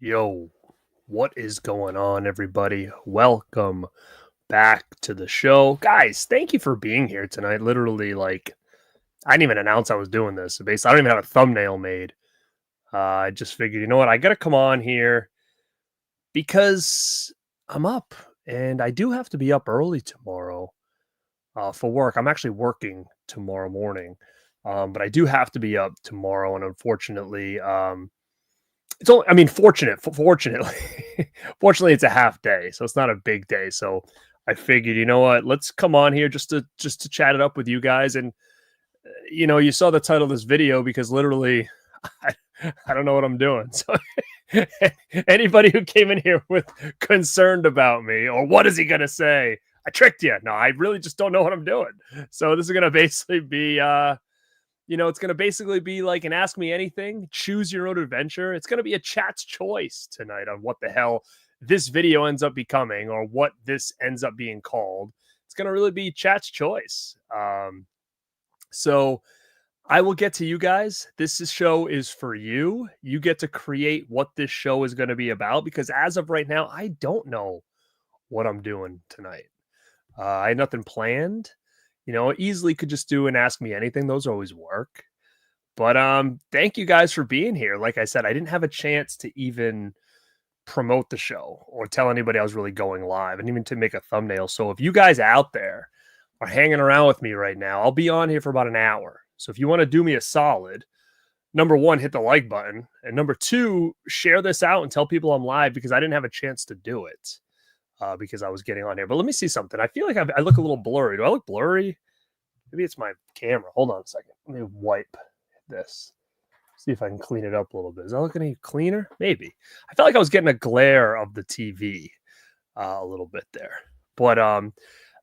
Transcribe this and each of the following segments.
Yo, what is going on, everybody? Welcome back to the show. Guys, thank you for being here tonight. Literally, I didn't even announce I was doing this. So basically, I don't even have a thumbnail made. I just figured, you know what? I got to come on here because I'm up and I do have to be up early tomorrow for work. I'm actually working tomorrow morning, but I do have to be up tomorrow. And unfortunately, it's only, I mean, fortunately, fortunately, it's a half day, so it's not a big day. So I figured, you know what, let's come on here just to chat it up with you guys. And you saw the title of this video because literally, I, I don't know what I'm doing. So anybody who came in here with concerned about me or what is he gonna say, I tricked you. No, I really just don't know what I'm doing. So this is gonna basically be it's going to basically be like an ask me anything, choose your own adventure. It's going to be a chat's choice tonight on what the hell this video ends up becoming or what this ends up being called. It's going to really be chat's choice. So I will get to you guys. Show is for you. You get to create what this show is going to be about because as of right now, I don't know what I'm doing tonight. I had nothing planned. Easily could just do and ask me anything. Those always work. But thank you guys for being here. Like I said, I didn't have a chance to even promote the show or tell anybody I was really going live and even to make a thumbnail. So if you guys out there are hanging around with me right now, I'll be on here for about an hour. So if you want to do me a solid, number one, hit the like button. And number two, share this out and tell people I'm live because I didn't have a chance to do it. Because I was getting on here. But let me see something. I feel like I look a little blurry. Do I look blurry? Maybe it's my camera. Hold on a second. Let me wipe this. See if I can clean it up a little bit. Is that looking any cleaner? Maybe. I felt like I was getting a glare of the TV a little bit there. But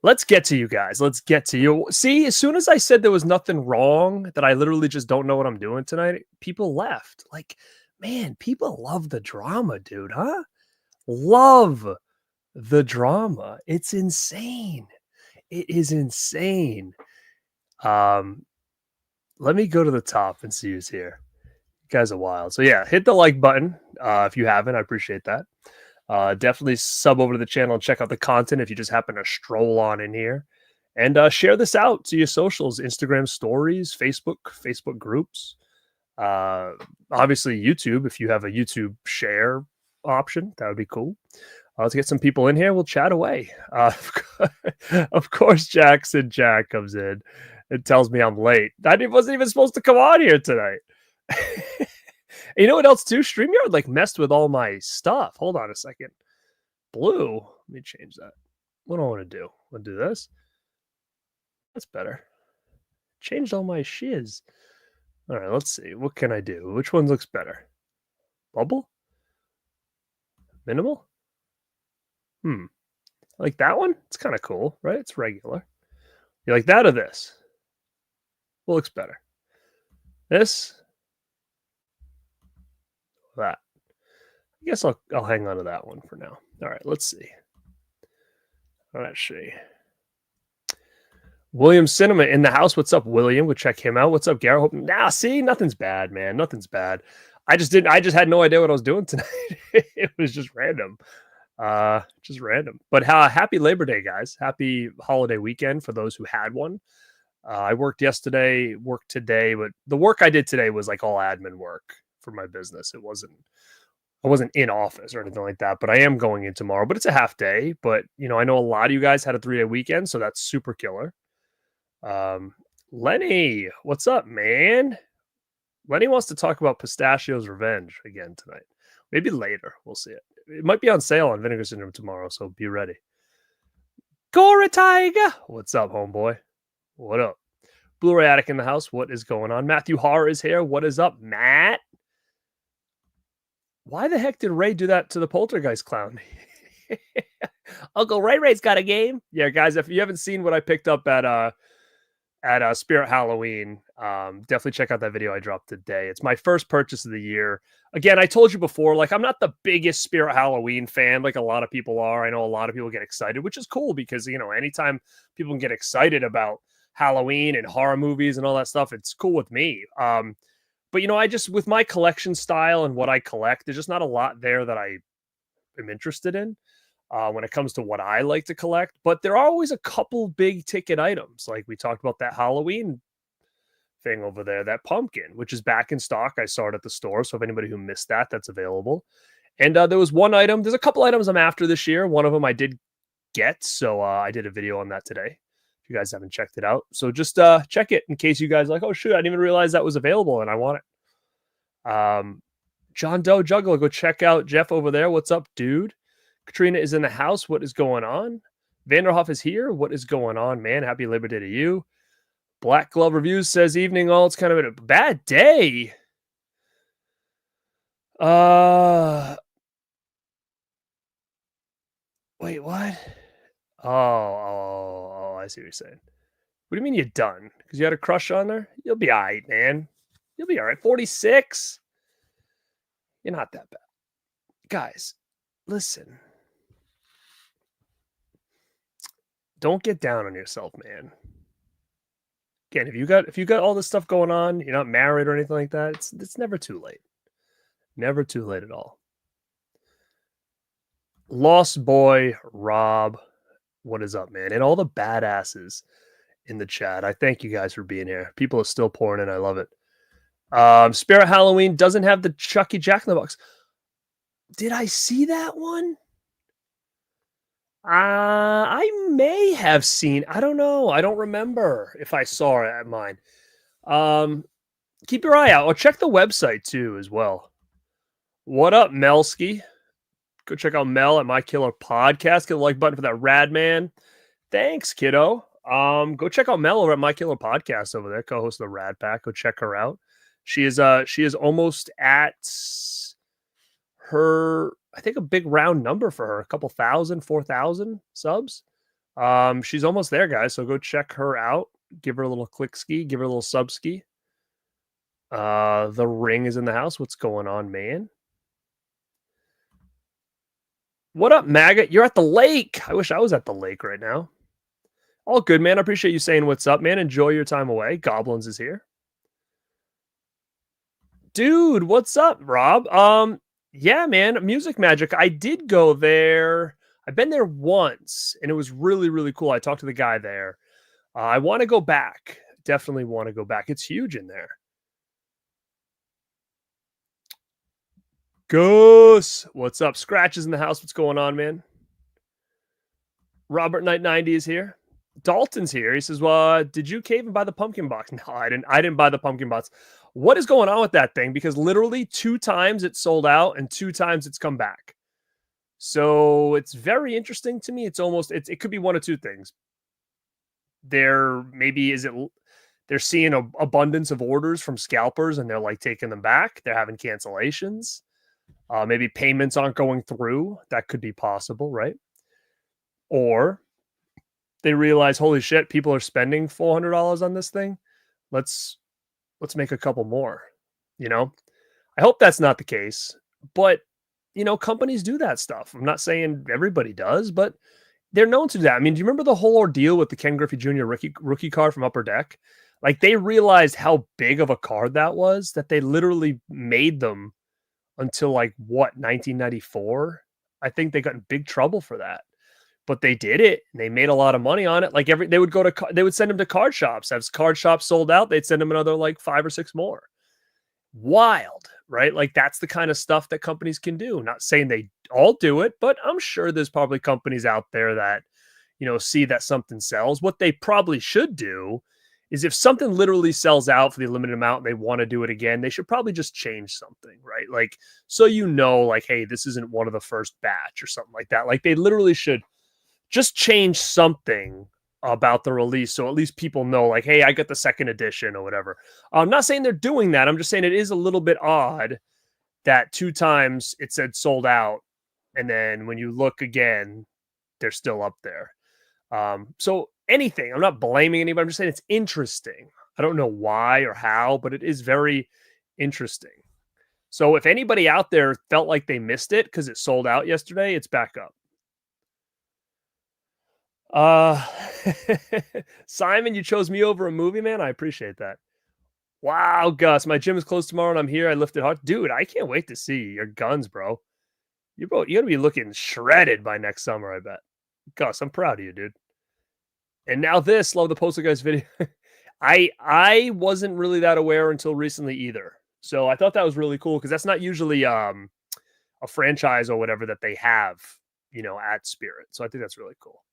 let's get to you guys. Let's get to you. See, as soon as I said there was nothing wrong, that I literally just don't know what I'm doing tonight, people left. Like, man, people love the drama, dude, huh? Love the drama. It's insane. It is insane. Let me go to the top and see who's here. You guys are wild. So yeah, hit the like button if you haven't. I appreciate that. Definitely sub over to the channel and check out the content if you just happen to stroll on in here. And share this out to your socials, Instagram stories, Facebook groups. Obviously YouTube, if you have a YouTube share option, that would be cool. Let's get some people in here. We'll chat away. Of course, Jackson Jack comes in and tells me I'm late. I wasn't even supposed to come on here tonight. You know what else too? StreamYard messed with all my stuff. Hold on a second. Blue. Let me change that. What do I want to do? I want to do this. That's better. Changed all my shiz. All right, let's see. What can I do? Which one looks better? Bubble? Minimal? Like that one? It's kind of cool, right? It's regular. You like that or this? What looks better? This? That. I guess I'll hang on to that one for now. All right, let's see. Let's see. William Cinema in the house. What's up, William? Go check him out. What's up, Garrett? See, nothing's bad, man. Nothing's bad. I just had no idea what I was doing tonight. It was just random. Just random. But happy Labor Day, guys. Happy holiday weekend for those who had one. I worked yesterday, worked today, but the work I did today was like all admin work for my business. I wasn't in office or anything like that, but I am going in tomorrow, but it's a half day. But I know a lot of you guys had a 3-day weekend, so that's super killer. Lenny, what's up, man? Lenny wants to talk about Pistachio's Revenge again tonight. Maybe later. We'll see it. It might be on sale on Vinegar Syndrome tomorrow, so be ready. Gora Tiger, what's up, homeboy? What up? Blu-ray Attic in the house. What is going on? Matthew Harr is here. What is up, Matt? Why the heck did Ray do that to the Poltergeist clown? Uncle Ray's got a game. Yeah, guys, if you haven't seen what I picked up at Spirit Halloween, definitely check out that video I dropped today. It's my first purchase of the year. Again, I told you before, I'm not the biggest Spirit Halloween fan like a lot of people are. I know a lot of people get excited, which is cool because, anytime people can get excited about Halloween and horror movies and all that stuff, it's cool with me. But I just with my collection style and what I collect, there's just not a lot there that I am interested in when it comes to what I like to collect. But there are always a couple big ticket items, like we talked about that Halloween thing over there, that pumpkin, which is back in stock. I saw it at the store, so if anybody who missed that, that's available. And there was one item. There's a couple items I'm after this year. One of them I did get, so I did a video on that today. If you guys haven't checked it out, so just check it in case you guys are like, oh shoot, I didn't even realize that was available and I want it. John Doe Juggler, go check out Jeff over there. What's up, dude? Katrina is in the house. What is going on? Vanderhoff is here. What is going on, man? Happy Labor Day to you. Black Glove Reviews says, evening all. It's kind of a bad day. Wait, what? Oh, I see what you're saying. What do you mean you're done? Because you had a crush on her? You'll be all right, man. You'll be all right. 46? You're not that bad. Guys, listen. Don't get down on yourself, man. Again, if you got all this stuff going on, you're not married or anything like that, it's never too late. Never too late at all. Lost Boy Rob, what is up, man? And all the badasses in the chat. I thank you guys for being here. People are still pouring in. I love it. Spirit Halloween doesn't have the Chucky Jack in the Box. Did I see that one? I may have seen. I don't know. I don't remember if I saw it at mine. Keep your eye out. Or check the website too as well. What up, Melski? Go check out Mel at My Killer Podcast. Get the like button for that rad man. Thanks, kiddo. Go check out Mel over at My Killer Podcast over there, co-host of the Rad Pack. Go check her out. She is almost at her, I think, a big round number for her, a couple thousand, 4,000 subs. She's almost there, guys. So go check her out. Give her a little click ski, give her a little sub ski. The Ring is in the house. What's going on, man? What up, Maggot? You're at the lake. I wish I was at the lake right now. All good, man. I appreciate you saying what's up, man. Enjoy your time away. Goblins is here. Dude, what's up, Rob? Yeah, man. Music Magic. I did go there. I've been there once, and it was really, really cool. I talked to the guy there. I want to go back. Definitely want to go back. It's huge in there. Goose, what's up? Scratch is in the house. What's going on, man? Robert Knight 90 is here. Dalton's here. He says, well, did you cave and buy the pumpkin box? No, I didn't buy the pumpkin box. What is going on with that thing? Because literally 2 times it sold out and 2 times it's come back. So it's very interesting to me. It's almost, it could be one of 2 things. They're seeing an abundance of orders from scalpers and they're like taking them back. They're having cancellations. Maybe payments aren't going through. That could be possible, right? Or they realize, holy shit, people are spending $400 on this thing. Let's make a couple more. I hope that's not the case, but companies do that stuff. I'm not saying everybody does, but they're known to do that. I mean, do you remember the whole ordeal with the Ken Griffey Jr. rookie card from Upper Deck? Like, they realized how big of a card that was, that they literally made them until 1994. I think they got in big trouble for that, but they did it and they made a lot of money on it. They would send them to card shops. As card shops sold out, they'd send them another 5 or 6 more. Wild, right? That's the kind of stuff that companies can do. Not saying they all do it, but I'm sure there's probably companies out there that, see that something sells. What they probably should do is, if something literally sells out for the limited amount and they want to do it again, they should probably just change something, right? So hey, this isn't one of the first batch or something like that. They literally should just change something about the release, so at least people know, hey, I got the second edition or whatever. I'm not saying they're doing that. I'm just saying it is a little bit odd that 2 times it said sold out, and then when you look again, they're still up there. So anything, I'm not blaming anybody. I'm just saying it's interesting. I don't know why or how, but it is very interesting. So if anybody out there felt like they missed it because it sold out yesterday, it's back up. Simon, you chose me over a movie, man. I appreciate that. Wow, Gus, my gym is closed tomorrow and I'm here. I lifted hard. Dude, I can't wait to see your guns, bro. You're gonna be looking shredded by next summer, I bet. Gus, I'm proud of you, dude. And now this, love the postal guys video. I wasn't really that aware until recently either. So I thought that was really cool because that's not usually a franchise or whatever that they have, at Spirit. So I think that's really cool.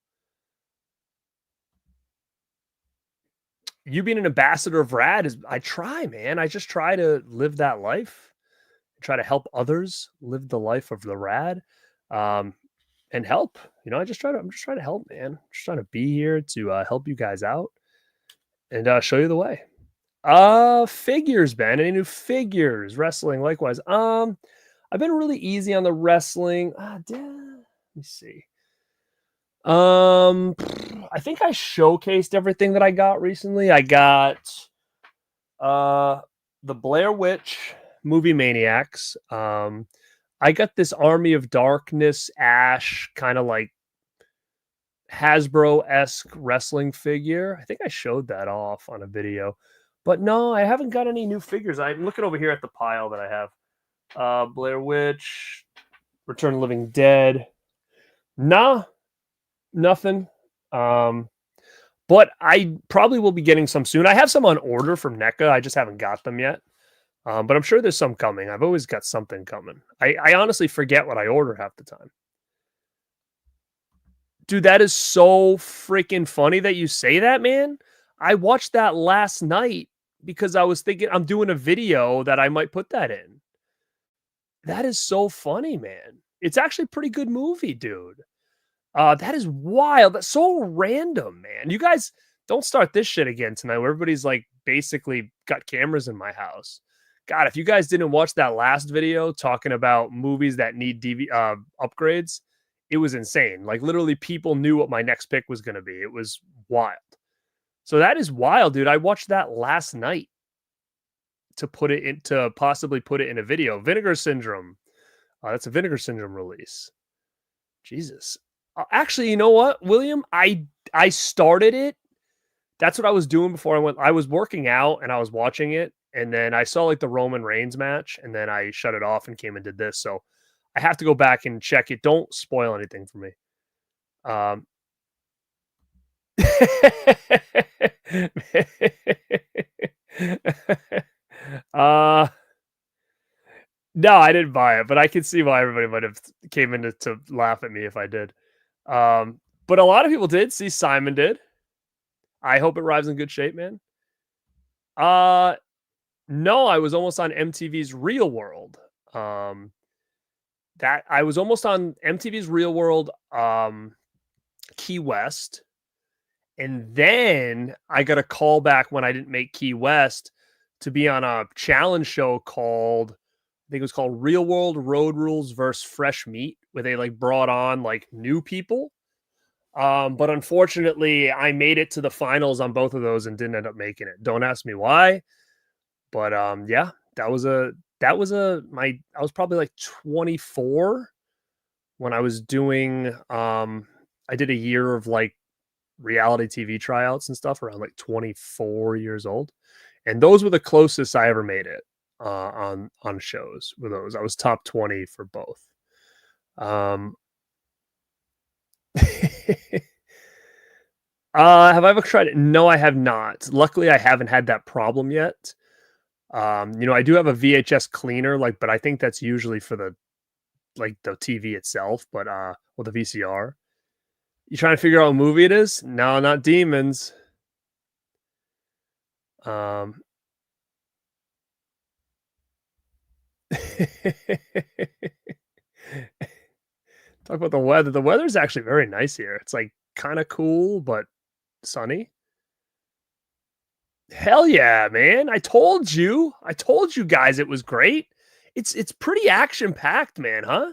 You being an ambassador of Rad is I try, man. I just try to live that life, try to help others live the life of the Rad, and help. I'm just trying to help, man. Just trying to be here to help you guys out and show you the way. Figures, Ben. Any new figures? Wrestling, likewise. I've been really easy on the wrestling. Let me see. I think I showcased everything that I got recently. I got the Blair Witch Movie Maniacs. I got this Army of Darkness Ash kind of like Hasbro-esque wrestling figure. I think I showed that off on a video. But no, I haven't got any new figures. I'm looking over here at the pile that I have. Blair Witch, Return of the Living Dead. Nah, nothing. But I probably will be getting some soon. I have some on order from NECA. I just haven't got them yet. But I'm sure there's some coming. I've always got something coming. I honestly forget what I order half the time. Dude, that is so freaking funny that you say that, man. I watched that last night because I was thinking I'm doing a video that I might put that in. That is so funny, man. It's actually a pretty good movie, dude. That is wild. That's so random, man. You guys don't start this shit again tonight where everybody's like basically got cameras in my house. God, if you guys didn't watch that last video talking about movies that need upgrades, it was insane. Like literally people knew what my next pick was going to be. It was wild. So that is wild, dude. I watched that last night to possibly put it in a video. Vinegar Syndrome. That's a Vinegar Syndrome release. Jesus. Actually, you know what, William? I started it. That's what I was doing before I went. I was working out and I was watching it. And then I saw like the Roman Reigns match and then I shut it off and came and did this. So I have to go back and check it. Don't spoil anything for me. No, I didn't buy it, but I can see why everybody might have came in to laugh at me if I did. But a lot of people did. See, Simon did. I hope it arrives in good shape, man. No, I was almost on MTV's Real World. That I was almost on MTV's Real World, Key West. And then I got a call back when I didn't make Key West to be on a challenge show called, I think it was called Real World Road Rules versus Fresh Meat, where they like brought on like new people. But unfortunately, I made it to the finals on both of those and didn't end up making it. Don't ask me why. But yeah, I was probably like 24 when I was doing I did a year of like reality TV tryouts and stuff around like 24 years old. And those were the closest I ever made it on shows with those. I was top 20 for both. Have I ever tried it? No, I have not. Luckily, I haven't had that problem yet. I do have a VHS cleaner, but I think that's usually for the TV itself, but or the VCR. You trying to figure out what movie it is? No, not Demons. Talk about the weather. The weather is actually very nice here. It's like kind of cool, but sunny. Hell yeah, man. I told you guys it was great. It's pretty action packed, man, huh?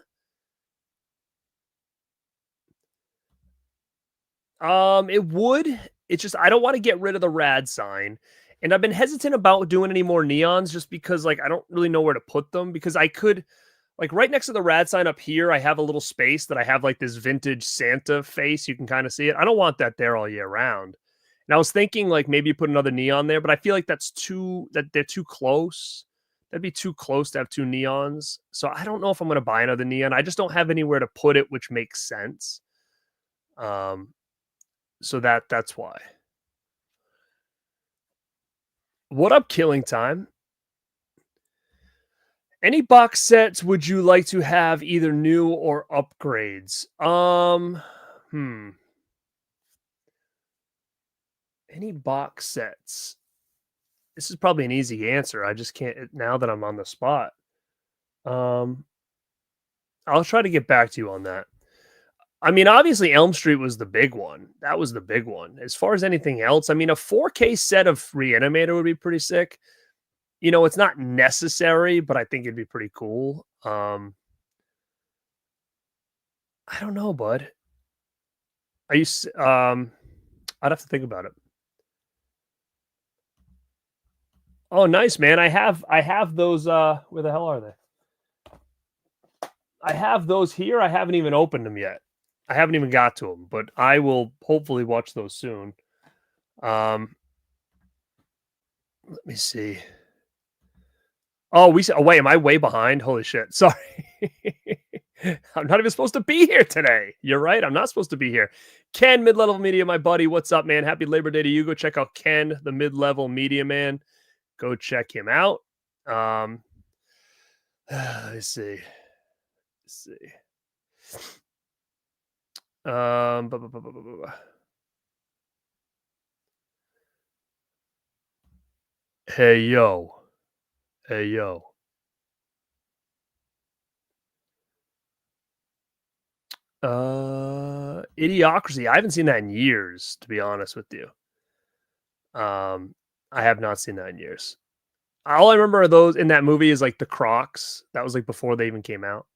It would. It's just I don't want to get rid of the rad sign. And I've been hesitant about doing any more neons just because like I don't really know where to put them because I could like right next to the rad sign up here, I have a little space that I have like this vintage Santa face. You can kind of see it. I don't want that there all year round. And I was thinking like maybe put another neon there, but I feel like that they're too close. That'd be too close to have two neons. So I don't know if I'm gonna buy another neon. I just don't have anywhere to put it, which makes sense. Um, so that's why. What up, Killing Time? Any box sets would you like to have either new or upgrades? Any box sets? This is probably an easy answer. I just can't now that I'm on the spot. Um, I'll try to get back to you on that. I mean, obviously Elm Street was the big one. That was the big one. As far as anything else, I mean, a 4K set of Reanimator would be pretty sick. You know, it's not necessary, but I think it'd be pretty cool. I don't know, bud. I'd have to think about it. Oh, nice, man. I have those where the hell are they? I have those here. I haven't even opened them yet. I haven't even got to them, but I will hopefully watch those soon. Let me see. Oh, wait, am I way behind? Holy shit. Sorry. I'm not even supposed to be here today. You're right. I'm not supposed to be here. Ken, mid-level media, my buddy. What's up, man? Happy Labor Day to you. Go check out Ken, the mid-level media man. Go check him out. Let's see. Um, Hey yo. Hey yo. Idiocracy. I haven't seen that in years, to be honest with you. I have not seen that in years. All I remember of those in that movie is like the Crocs. That was like before they even came out.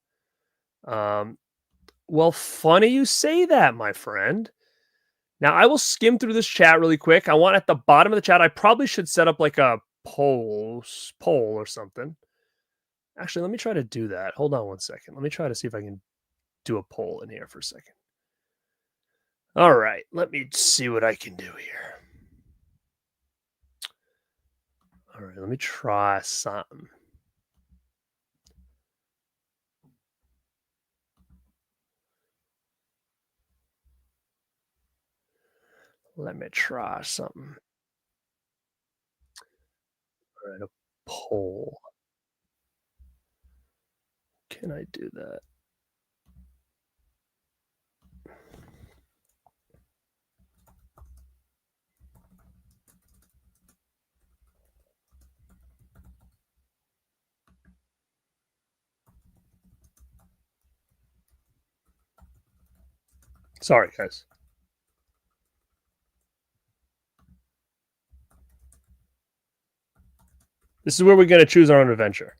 Well, funny you say that, my friend. Now I will skim through this chat really quick. I want at the bottom of the chat, I probably should set up like a poll or something. Actually, let me try to do that. Hold on one second. Let me try to see if I can do a poll in here for a second. All right, let me see what I can do here. All right, let me try something. Let me try something. All right, a poll. Can I do that? Sorry, guys. This is where we're going to choose our own adventure.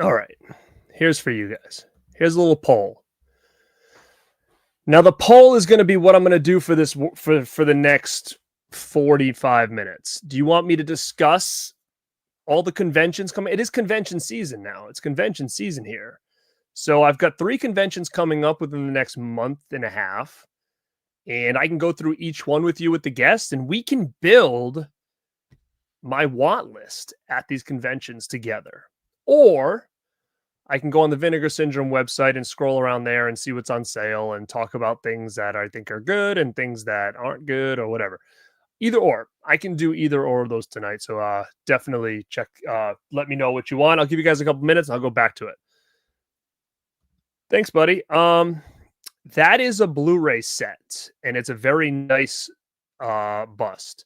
All right. Here's for you guys. Here's a little poll. Now the poll is going to be what I'm going to do for this for the next 45 minutes. Do you want me to discuss all the conventions coming? It is convention season now. It's convention season here. So I've got 3 conventions coming up within the next month and a half. And I can go through each one with you with the guests, and we can build my want list at these conventions together. Or I can go on the Vinegar Syndrome website and scroll around there and see what's on sale and talk about things that I think are good and things that aren't good or whatever. Either or. I can do either or of those tonight. So definitely check. Let me know what you want. I'll give you guys a couple minutes and I'll go back to it. Thanks, buddy. That is a Blu-ray set, and it's a very nice bust.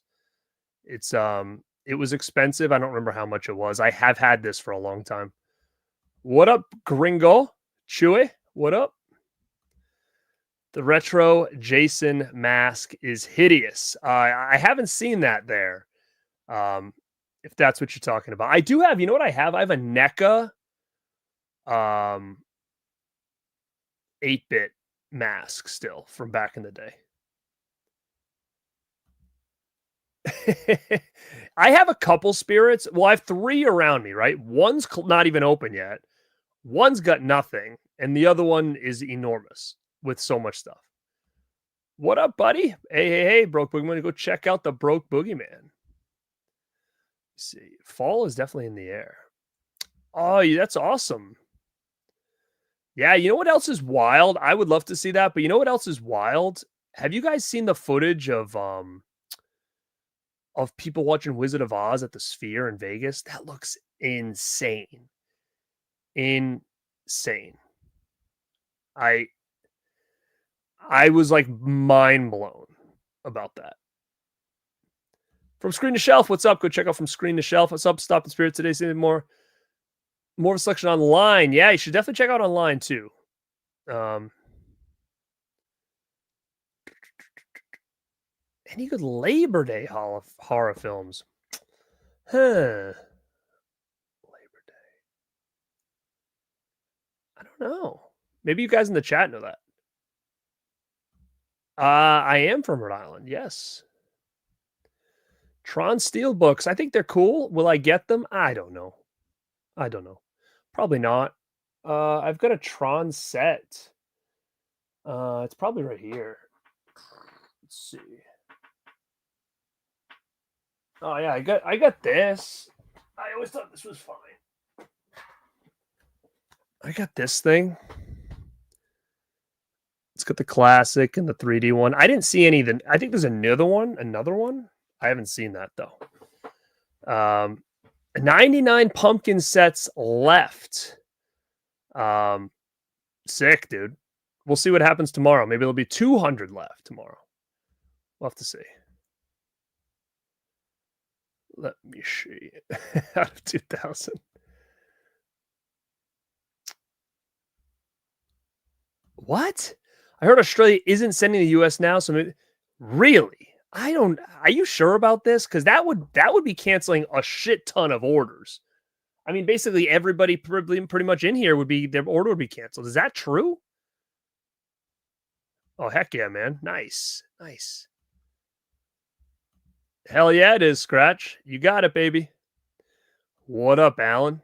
It was expensive. I don't remember how much it was. I have had this for a long time. What up, Gringo? Chewy, what up? The retro Jason mask is hideous. I haven't seen that there. If that's what you're talking about. I do have, you know what I have? I have a NECA 8-bit mask still from back in the day. I have a couple spirits. Well, I have 3 around me, right? One's not even open yet. One's got nothing, and the other one is enormous with so much stuff. What up, buddy? Hey, Broke Boogeyman. Go check out the Broke Boogeyman. Let's see, fall is definitely in the air. Oh, that's awesome. Yeah, you know what else is wild? I would love to see that, but you know what else is wild? Have you guys seen the footage of people watching Wizard of Oz at the Sphere in Vegas? That looks insane. Insane. I was like mind blown about that. From Screen to Shelf, what's up? Go check out From Screen to Shelf. What's up? Stop in Spirit today. See more of a selection online. Yeah, you should definitely check out online too. Any good Labor Day horror films? Labor Day. I don't know. Maybe you guys in the chat know that. I am from Rhode Island. Yes. Tron Steel books. I think they're cool. Will I get them? I don't know. Probably not. I've got a Tron set. It's probably right here. Let's see. Oh yeah, I got this. I always thought this was fine. I got this thing. It's got the classic and the 3D one. I didn't see any. I think there's another one. I haven't seen that though. 99 pumpkin sets left. Sick, dude. We'll see what happens tomorrow. Maybe there'll be 200 left tomorrow. We'll have to see. Let me see. Out of 2,000. What? I heard Australia isn't sending the US now, so maybe, really? Are you sure about this? Because that would be canceling a shit ton of orders. I mean, basically everybody pretty much in here their order would be canceled. Is that true? Oh, heck yeah, man. Nice. Hell yeah, it is, Scratch. You got it, baby. What up, Alan?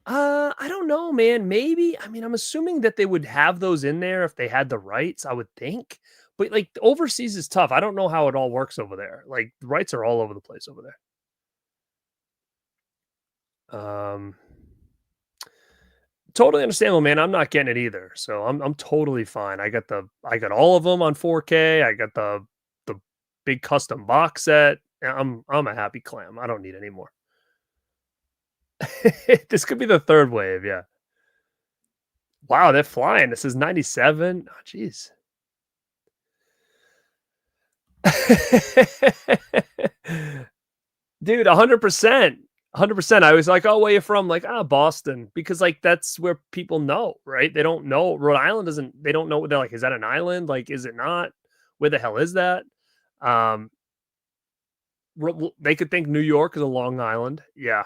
I don't know, man. Maybe. I mean, I'm assuming that they would have those in there if they had the rights, I would think. But like overseas is tough. I don't know how it all works over there. Like the rights are all over the place over there. Totally understandable, man. I'm not getting it either. So I'm totally fine. I got all of them on 4K. I got the big custom box set. I'm a happy clam. I don't need any more. This could be the third wave, yeah. Wow, they're flying. This is 97. Oh, jeez. Dude, 100%. 100%. I was like, oh, where you from? Like, Boston. Because, like, that's where people know, right? They don't know. Rhode Island they don't know. They're like, is that an island? Like, is it not? Where the hell is that? They could think New York is a Long Island. Yeah.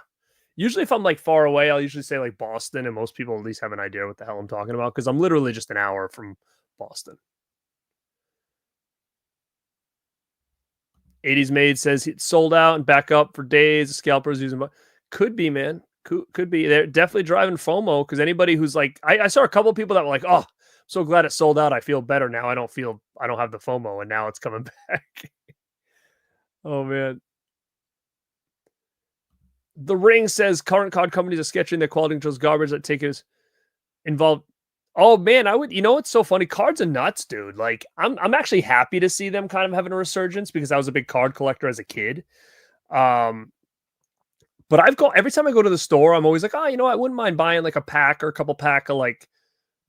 Usually if I'm like far away, I'll usually say like Boston, and most people at least have an idea what the hell I'm talking about because I'm literally just an hour from Boston. 80s Maid says it's sold out and back up for days. Scalpers using, could be, man. Could be. They're definitely driving FOMO because anybody who's like, I saw a couple of people that were like, oh, I'm so glad it sold out. I feel better now. I don't have the FOMO, and now it's coming back. Oh man. The Ring says current card companies are sketching their quality controls garbage that takers involved. Oh man, I would. You know what's so funny? Cards are nuts, dude. Like I'm actually happy to see them kind of having a resurgence because I was a big card collector as a kid. But every time I go to the store, I'm always like, oh, you know, I wouldn't mind buying like a pack or a couple pack of like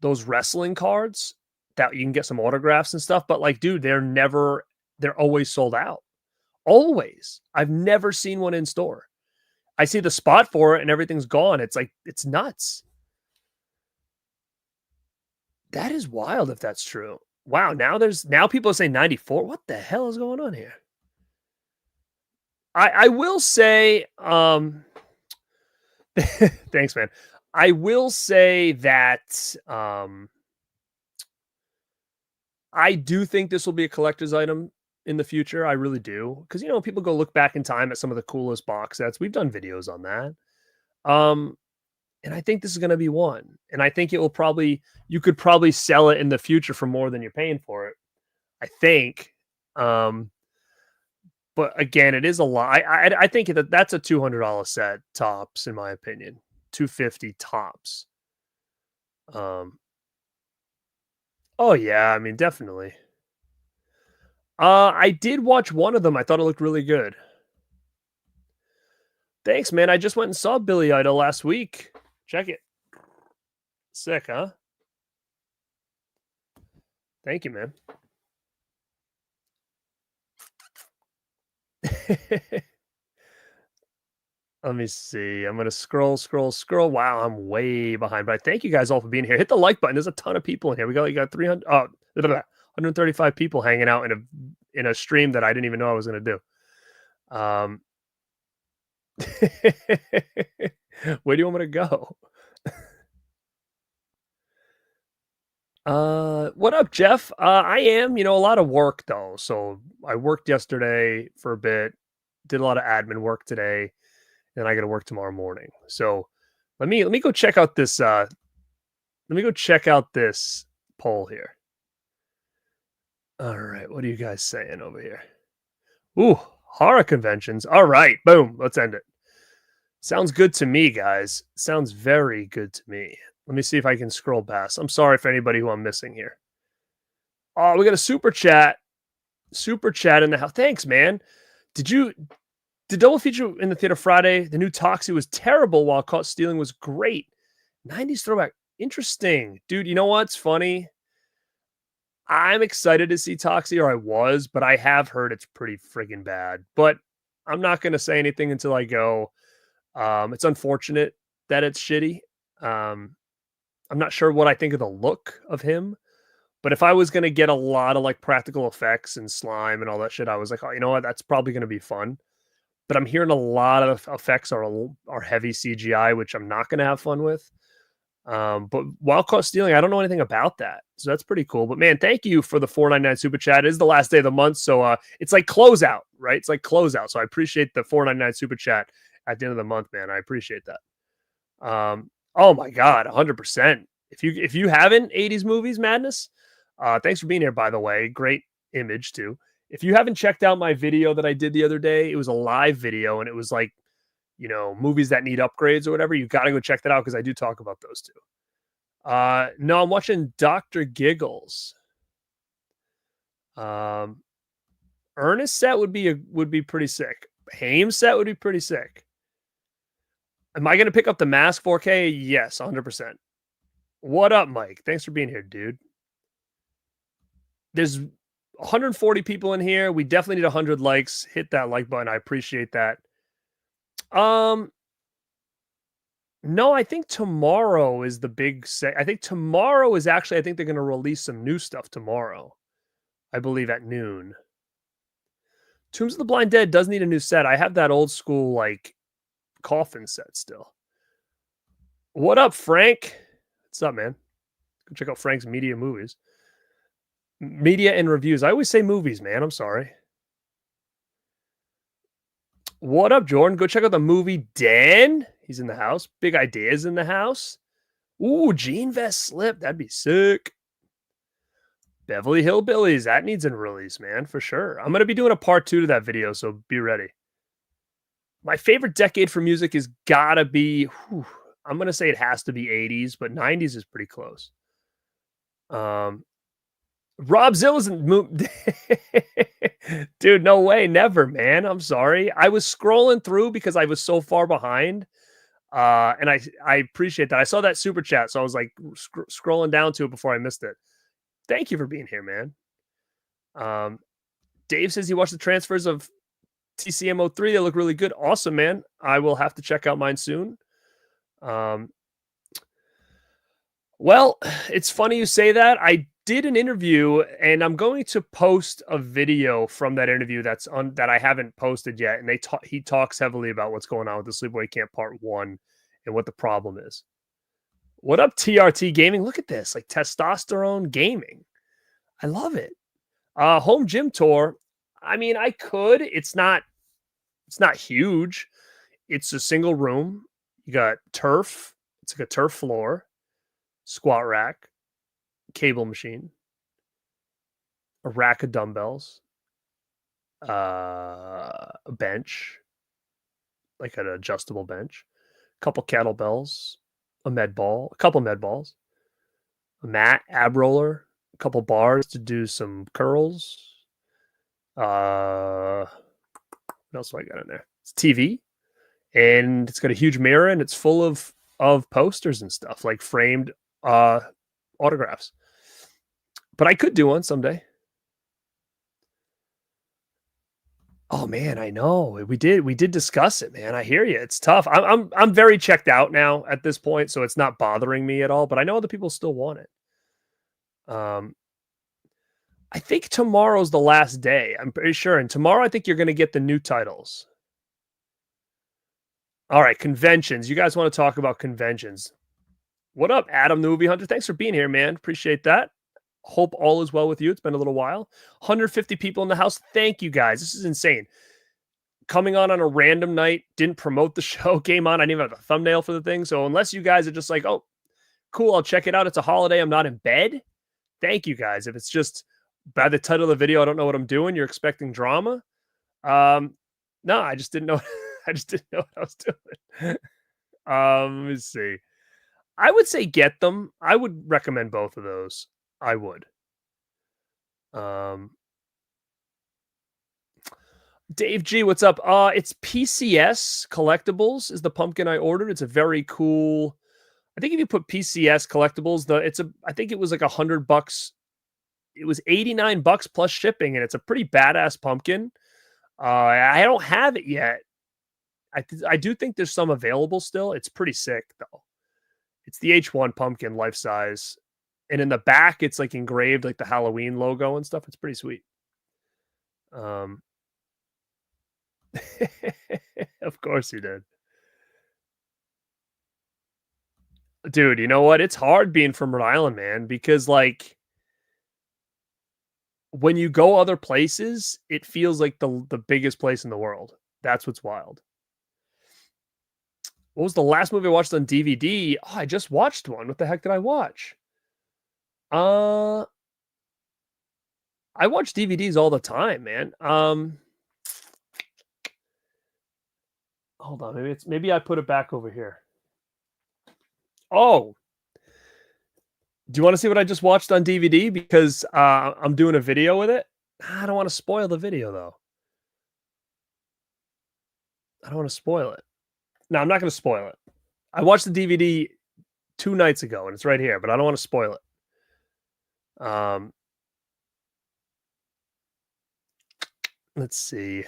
those wrestling cards that you can get some autographs and stuff. But like, dude, they're always sold out. Always. I've never seen one in store. I see the spot for it and everything's gone. It's like, it's nuts. That is wild if that's true. Wow, now people are saying 94. What the hell is going on here? I will say, thanks, man. I will say that I do think this will be a collector's item in the future. I really do. Because, you know, people go look back in time at some of the coolest box sets. We've done videos on that. and I think this is gonna be one, and I think it will probably you could probably sell it in the future for more than you're paying for it, I think, um, but again, it is a lot. I think that that's a $200 set tops, in my opinion, 250 tops. Um, oh, yeah, I mean, definitely. I did watch one of them, I thought it looked really good. Thanks, man, I just went and saw Billy Idol last week. Check it. Sick, huh? Thank you, man. Let me see. I'm gonna scroll, scroll, scroll. Wow, I'm way behind, but I thank you guys all for being here. Hit the like button. There's a ton of people in here. We got 300, 135 people hanging out in a stream that I didn't even know I was gonna do. Um, where do you want me to go? What up, Jeff? I am, a lot of work though. So I worked yesterday for a bit, did a lot of admin work today, and I got to work tomorrow morning. So let me go check out this. Let me go check out this poll here. All right, what are you guys saying over here? Ooh, horror conventions. All right, boom. Let's end it. Sounds good to me, guys. Sounds very good to me. Let me see if I can scroll past. I'm sorry for anybody who I'm missing here. Oh, we got a super chat. Super chat in the house. Thanks, man. Did double feature in the theater Friday? The new Toxie was terrible while Caught Stealing was great. 90s throwback. Interesting. Dude, you know what's funny? I'm excited to see Toxie, or I was, but I have heard it's pretty friggin' bad. But I'm not going to say anything until I go. It's unfortunate that it's shitty. Um, I'm not sure what I think of the look of him, but if I was going to get a lot of like practical effects and slime and all that shit, I was like, oh, you know what? That's probably going to be fun. But I'm hearing a lot of effects are heavy CGI, which I'm not going to have fun with. But Wild Caught Stealing, I don't know anything about that, so that's pretty cool. But man, thank you for the 4.99 super chat. It is the last day of the month, so it's like closeout, right? It's like closeout. So I appreciate the 4.99 super chat at the end of the month, man. I appreciate that. Oh my god, 100%. If you haven't 80s movies madness, thanks for being here. By the way, great image too. If you haven't checked out my video that I did the other day, it was a live video, and it was like movies that need upgrades or whatever. You got to go check that out because I do talk about those too. No, I'm watching Dr. Giggles. Ernest set would be pretty sick. Hames set would be pretty sick. Am I going to pick up the Mask 4K? Yes, 100%. What up, Mike? Thanks for being here, dude. There's 140 people in here. We definitely need 100 likes. Hit that like button. I appreciate that. No, I think tomorrow is the big set. I think tomorrow is actually, I think they're going to release some new stuff tomorrow. I believe at noon. Tombs of the Blind Dead does need a new set. I have that old school, like, coffin set still. What up, Frank? What's up, man? Go check out Frank's media movies. Media and reviews. I always say movies, man. I'm sorry. What up, Jordan? Go check out the movie Den. He's in the house. Big Ideas in the house. Ooh, Jean Vest Slip. That'd be sick. Beverly Hillbillies. That needs a release, man, for sure. I'm going to be doing a part 2 to that video, so be ready. My favorite decade for music is gotta be, I'm going to say it has to be 80s, but 90s is pretty close. Rob Zilla's dude, no way, never, man. I'm sorry. I was scrolling through because I was so far behind. And I appreciate that. I saw that super chat, so I was like scrolling down to it before I missed it. Thank you for being here, man. Dave says he watched the transfers of TCM03. They look really good. Awesome, man. I will have to check out mine soon. Well, it's funny you say that. I did an interview, and I'm going to post a video from that interview that I haven't posted yet. And he talks heavily about what's going on with the Sleepaway Camp Part 1 and what the problem is. What up, TRT Gaming? Look at this, like testosterone gaming. I love it. Home gym tour. I mean, I could. It's not huge. It's a single room. You got turf. It's like a turf floor, squat rack, cable machine, a rack of dumbbells, a bench, like an adjustable bench, a couple kettlebells, a med ball, a couple med balls, a mat, ab roller, a couple bars to do some curls. What else do I got in there? It's TV, and it's got a huge mirror, and it's full of posters and stuff, like framed autographs. But I could do one someday. Oh man, I know. We did discuss it, man. I hear you. It's tough. I'm very checked out now at this point, so it's not bothering me at all. But I know other people still want it. Um, I think tomorrow's the last day. I'm pretty sure. And tomorrow, I think you're going to get the new titles. All right, conventions. You guys want to talk about conventions? What up, Adam the Movie Hunter? Thanks for being here, man. Appreciate that. Hope all is well with you. It's been a little while. 150 people in the house. Thank you, guys. This is insane. Coming on a random night, didn't promote the show, came on. I didn't even have a thumbnail for the thing. So unless you guys are just like, oh, cool, I'll check it out. It's a holiday. I'm not in bed. Thank you, guys. If it's just by the title of the video, I don't know what I'm doing. You're expecting drama. No, I just didn't know. I just didn't know what I was doing. Let me see. I would say get them. I would recommend both of those. I would. Dave G, what's up? It's PCS Collectibles is the pumpkin I ordered. It's a very cool. I think if you put PCS Collectibles, I think it was like $100. It was $89 plus shipping, and it's a pretty badass pumpkin. I don't have it yet. I do think there's some available still. It's pretty sick though. It's the H1 pumpkin life size. And in the back, it's like engraved like the Halloween logo and stuff. It's pretty sweet. Of course you did. Dude, you know what? It's hard being from Rhode Island, man, because like when you go other places, it feels like the biggest place in the world. That's what's wild. What was the last movie I watched on DVD? Oh, I just watched one. What the heck did I watch? I watch DVDs all the time, man. Hold on, maybe I put it back over here. Oh, do you want to see what I just watched on DVD? Because I'm doing a video with it. I don't want to spoil the video though. I don't want to spoil it. No, I'm not going to spoil it. I watched the DVD 2 nights ago, and it's right here, but I don't want to spoil it. Let's see.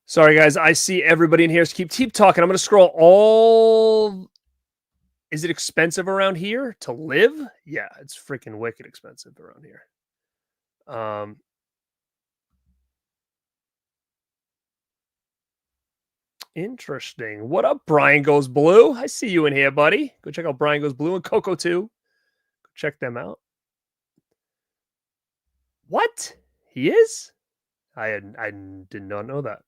Sorry, guys. I see everybody in here. So keep talking. I'm going to scroll all. Is it expensive around here to live? Yeah, it's freaking wicked expensive around here. Interesting. What up, Brian Goes Blue? I see you in here, buddy. Go check out Brian Goes Blue and Coco too. Go check them out. What? He is? I did not know that.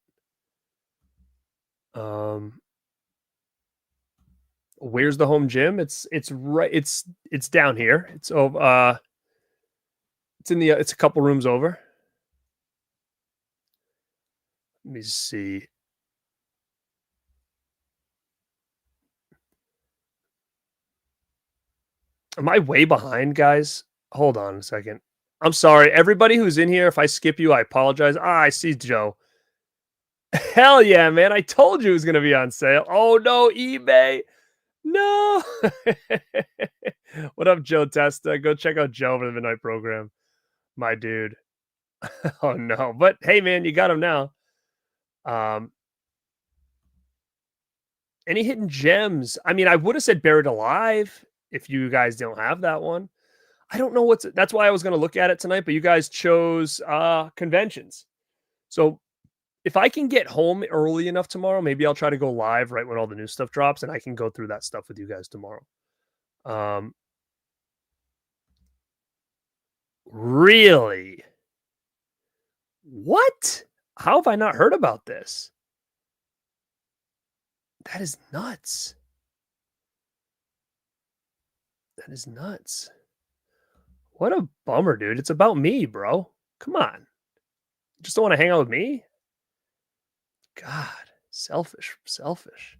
Where's the home gym? It's right. It's down here. It's over. It's a couple rooms over. Let me see. Am I way behind, guys? Hold on a second. I'm sorry. Everybody who's in here, if I skip you, I apologize. I see Joe. Hell yeah, man. I told you it was going to be on sale. Oh, no, eBay. No. What up, Joe Testa? Go check out Joe for the Midnight Program. My dude. Oh, no. But, hey, man, you got him now. Any hidden gems? I mean, I would have said Buried Alive if you guys don't have that one. I don't know that's why I was going to look at it tonight, but you guys chose conventions. So if I can get home early enough tomorrow, maybe I'll try to go live right when all the new stuff drops, and I can go through that stuff with you guys tomorrow. Really? What? How have I not heard about this? That is nuts. That is nuts. What a bummer, dude. It's about me, bro. Come on. Just don't want to hang out with me? God, selfish, selfish.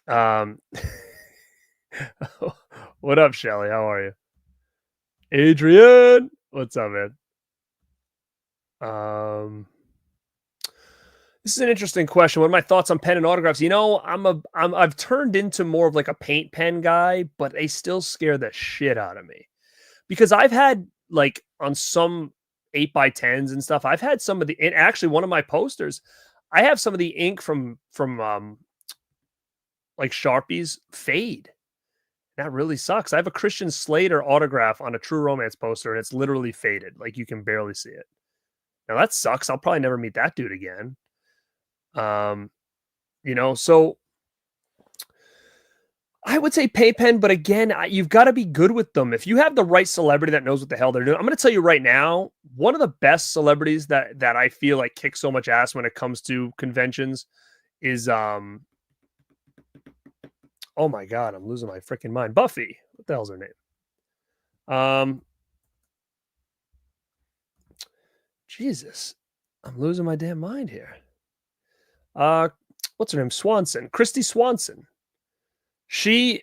Um, what up, Shelly? How are you? Adrian, what's up, man? Um, this is an interesting question. What are my thoughts on pen and autographs? You know, I've turned into more of like a paint pen guy, but they still scare the shit out of me because I've had like on some 8x10s and stuff. I've had some of the, and actually one of my posters, I have some of the ink from like Sharpies fade. That really sucks. I have a Christian Slater autograph on a True Romance poster, and it's literally faded. Like you can barely see it. Now that sucks. I'll probably never meet that dude again. Um, so I would say pay pen, but again, you've got to be good with them. If you have the right celebrity that knows what the hell they're doing, I'm going to tell you right now, one of the best celebrities that I feel like kicks so much ass when it comes to conventions is oh my god, I'm losing my freaking mind. Buffy. What the hell's her name? Jesus, I'm losing my damn mind here. What's her name? Swanson. Christy Swanson. She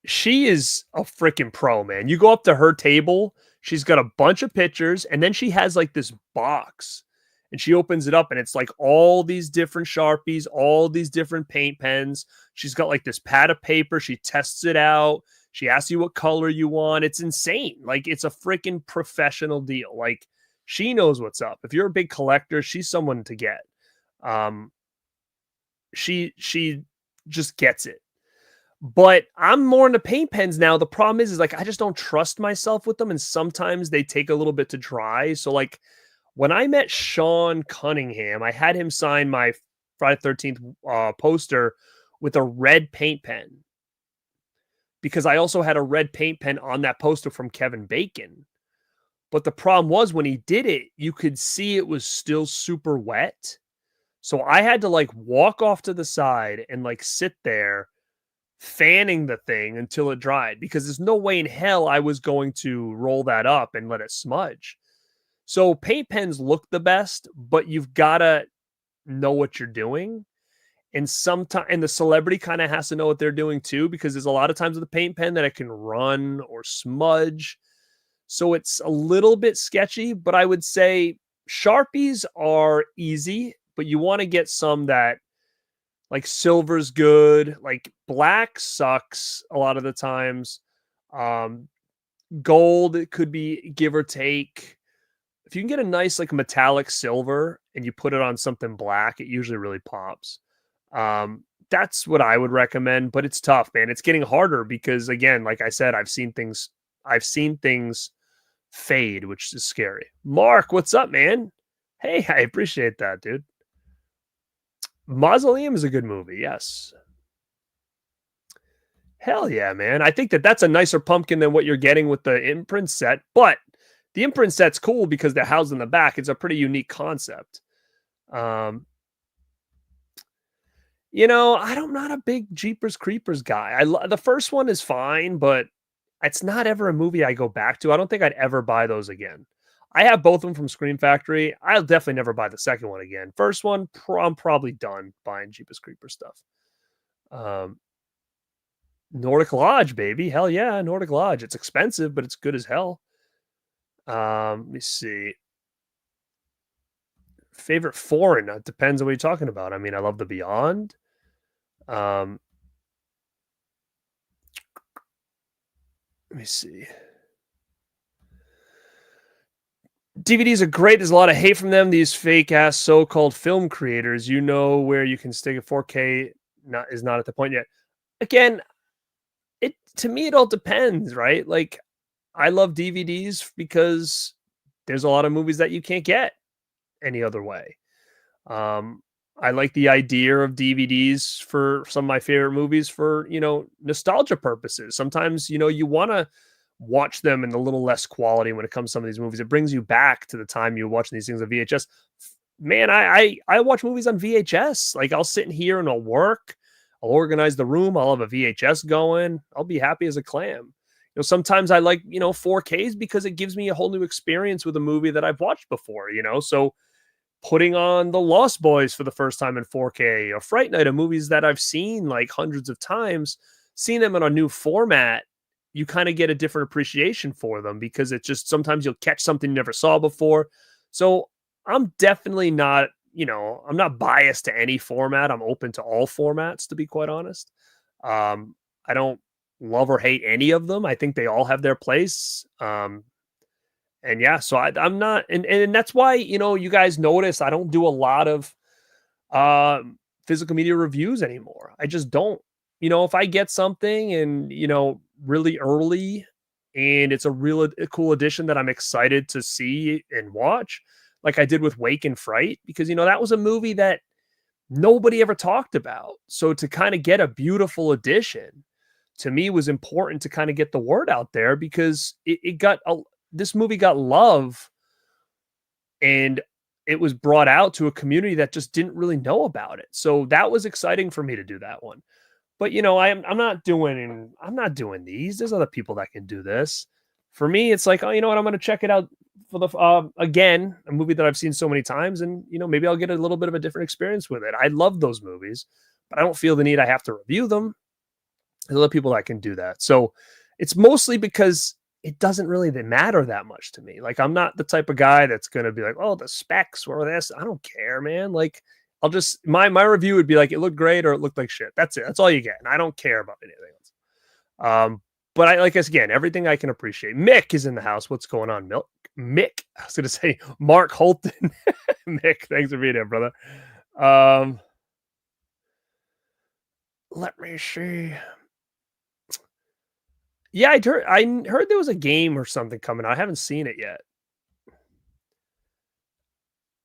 is a freaking pro, man. You go up to her table, she's got a bunch of pictures, and then she has like this box, and she opens it up, and it's like all these different Sharpies, all these different paint pens. She's got like this pad of paper. She tests it out. She asks you what color you want. It's insane. Like it's a freaking professional deal. Like she knows what's up. If you're a big collector, she's someone to get. She just gets it. But I'm more into paint pens now. The problem is like I just don't trust myself with them, and sometimes they take a little bit to dry. So like when I met Sean Cunningham, I had him sign my Friday 13th poster with a red paint pen because I also had a red paint pen on that poster from Kevin Bacon. But the problem was when he did it, you could see it was still super wet. So I had to like walk off to the side and like sit there fanning the thing until it dried because there's no way in hell I was going to roll that up and let it smudge. So paint pens look the best, but you've got to know what you're doing. And sometimes, and the celebrity kind of has to know what they're doing too, because there's a lot of times with the paint pen that it can run or smudge. So it's a little bit sketchy, but I would say Sharpies are easy, but you want to get some that like silver's good, like black sucks a lot of the times. Gold, it could be give or take. If you can get a nice like metallic silver and you put it on something black, it usually really pops. That's what I would recommend, but it's tough, man. It's getting harder because again, like I said, I've seen things fade, which is scary. Mark, what's up, man? Hey, I appreciate that, dude. Mausoleum is a good movie, yes. Hell yeah, man. I think that's a nicer pumpkin than what you're getting with the imprint set, but the imprint set's cool because they're housed in the back. It's a pretty unique concept. I'm not a big Jeepers Creepers guy. The first one is fine, but it's not ever a movie I go back to. I don't think I'd ever buy those again. I have both of them from Scream Factory. I'll definitely never buy the second one again. First one, I'm probably done buying Jeepers Creepers stuff. Nordic Lodge, baby. Hell yeah, Nordic Lodge. It's expensive, but it's good as hell. Let me see. Favorite foreign? It depends on what you're talking about. I mean, I love The Beyond. Let me see. DVDs are great. There's a lot of hate from them. These fake ass so-called film creators. You know where you can stick a 4K is not at the point yet. Again, to me it all depends, right? Like I love DVDs because there's a lot of movies that you can't get any other way. I like the idea of DVDs for some of my favorite movies for, nostalgia purposes. Sometimes, you want to watch them in a little less quality when it comes to some of these movies. It brings you back to the time you were watching these things on VHS. Man, I watch movies on VHS. Like I'll sit in here and I'll work. I'll organize the room. I'll have a VHS going. I'll be happy as a clam. Sometimes I like, 4Ks because it gives me a whole new experience with a movie that I've watched before. So putting on The Lost Boys for the first time in 4K or Fright Night, of movies that I've seen like hundreds of times, seeing them in a new format, you kind of get a different appreciation for them because it's just sometimes you'll catch something you never saw before. So I'm definitely not, I'm not biased to any format. I'm open to all formats, to be quite honest. I don't love or hate any of them. I think they all have their place. And yeah, so I'm not, and that's why you guys notice I don't do a lot of physical media reviews anymore. I just don't. If I get something and really early, and it's a cool edition that I'm excited to see and watch, like I did with Wake and Fright, because that was a movie that nobody ever talked about. So to kind of get a beautiful edition to me was important to kind of get the word out there because this movie got love and it was brought out to a community that just didn't really know about it. So that was exciting for me to do that one. But I'm not doing these. There's other people that can do this. For me, it's like, oh, you know what? I'm going to check it out for the again, a movie that I've seen so many times, and maybe I'll get a little bit of a different experience with it. I love those movies, but I don't feel the need I have to review them. There's other people that can do that. So it's mostly because it doesn't really matter that much to me. Like I'm not the type of guy that's going to be like, oh, the specs or this. I don't care, man. Like I'll just my review would be like it looked great or it looked like shit. That's it. That's all you get. And I don't care about anything else. But I like us again, everything I can appreciate. Mick is in the house. What's going on, Milk? Mick. I was gonna say Mark Holton. Mick, thanks for being here, brother. Let me see. Yeah, I heard there was a game or something coming out. I haven't seen it yet.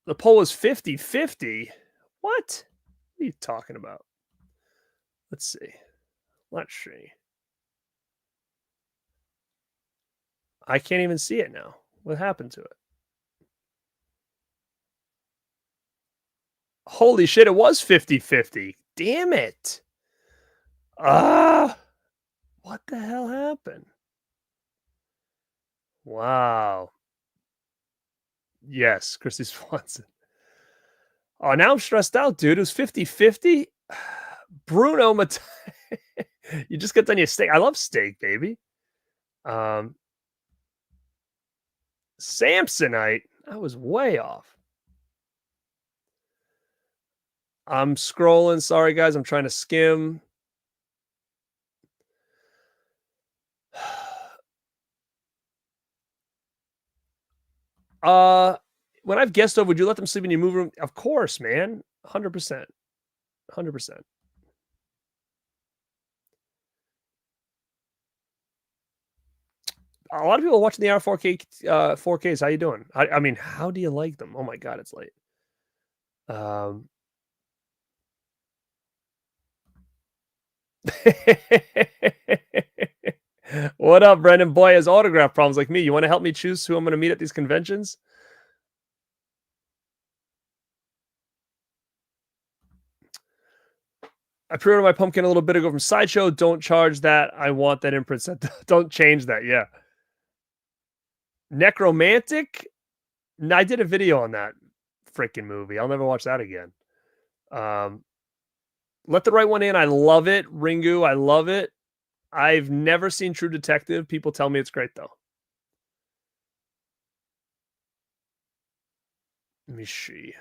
The poll is 50-50. What? What are you talking about? Let's see. Let's see. I can't even see it now. What happened to it? Holy shit, it was 50-50. Damn it. Ah, what the hell happened? Wow. Yes, Christy Swanson. Oh, now I'm stressed out, dude. It was 50-50. Bruno you just got done your steak. I love steak, baby. Um, Samsonite. I was way off. I'm scrolling. Sorry, guys. I'm trying to skim. Uh, when I've guest over, would you let them sleep in your movie room? Of course, man. 100%. 100%. A lot of people watching the R4K 4Ks. How you doing? I mean, how do you like them? Oh my god, it's late. Um What up, Brendan? Boy has autograph problems like me. You want to help me choose who I'm going to meet at these conventions? I pre-ordered my pumpkin a little bit ago from Sideshow. Don't charge that. I want that imprint set. Don't change that. Yeah. Necromantic. No, I did a video on that freaking movie. I'll never watch that again. Um, Let the Right One In. I love it. Ringu. I love it. I've never seen True Detective. People tell me it's great though. Let me see.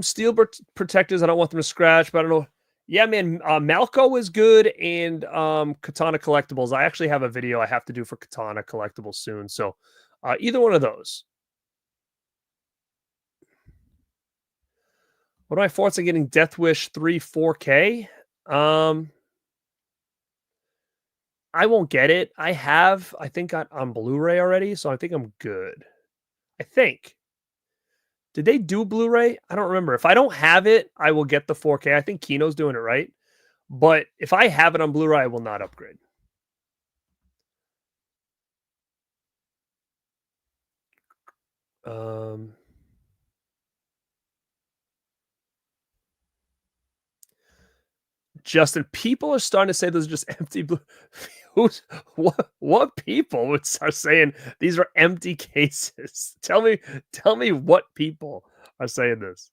Steel protectors. I don't want them to scratch, but I don't know. Yeah, man. Malco is good, and Katana collectibles. I actually have a video I have to do for Katana collectibles soon. So, either one of those. What are my thoughts on getting Death Wish 3 4K? I won't get it. I think, got on Blu-ray already, so I think I'm good. I think. Did they do Blu-ray? I don't remember. If I don't have it, I will get the 4K. I think Kino's doing it right. But if I have it on Blu-ray, I will not upgrade. Um Justin, people are starting to say those are just empty blue. Who's what people would start saying these are empty cases? Tell me what people are saying this.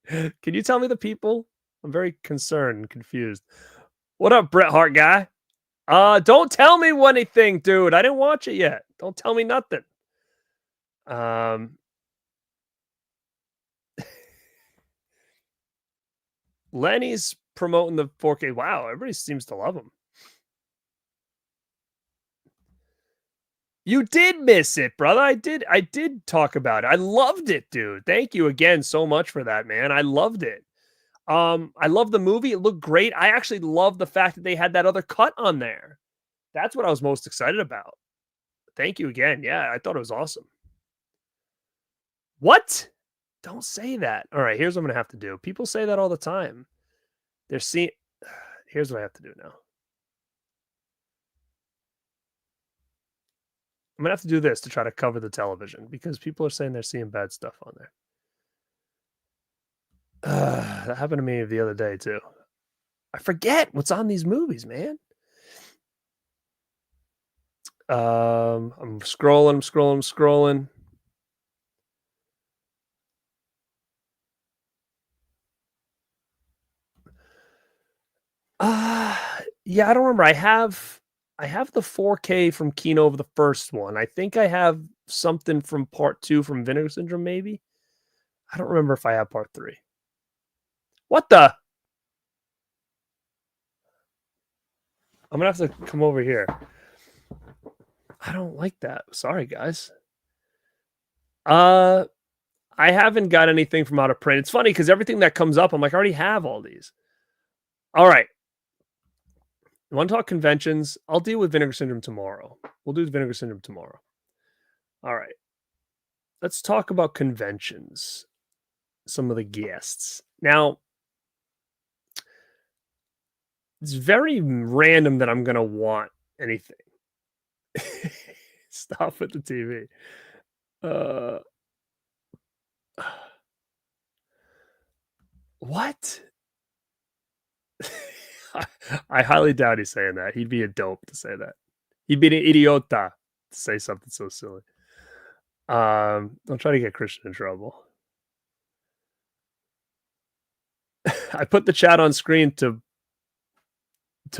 Can you tell me the people? I'm very concerned and confused. What up, Bret Hart guy? Don't tell me anything, dude. I didn't watch it yet. Don't tell me nothing. Um, Lenny's promoting the 4K. Wow, everybody seems to love him. You did miss it, brother. I did talk about it. I loved it, dude. Thank you again so much for that, man. I loved it. I love the movie. It looked great. I actually love the fact that they had that other cut on there. That's what I was most excited about. Thank you again. Yeah, I thought it was awesome. What? Don't say that. All right, here's what I'm gonna have to do. People say that all the time. They're seeing. Here's what I have to do now. I'm gonna have to do this to try to cover the television because people are saying they're seeing bad stuff on there. That happened to me the other day too. I forget what's on these movies, man. I'm scrolling. Yeah, I don't remember. I have the 4K from Kino of the first one. I think I have something from part 2 from Vinegar Syndrome, maybe. I don't remember if I have part 3. What the? I'm gonna have to come over here. I don't like that. Sorry, guys. I haven't got anything from out of print. It's funny because everything that comes up, I'm like, I already have all these. All right. You want to talk conventions? I'll deal with Vinegar Syndrome tomorrow. We'll do Vinegar Syndrome tomorrow. All right. Let's talk about conventions. Some of the guests. Now, it's very random that I'm going to want anything. Stop with the TV. What? I highly doubt he's saying that. He'd be a dope to say that. He'd be an idiota to say something so silly. Don't try to get Christian in trouble. I put the chat on screen to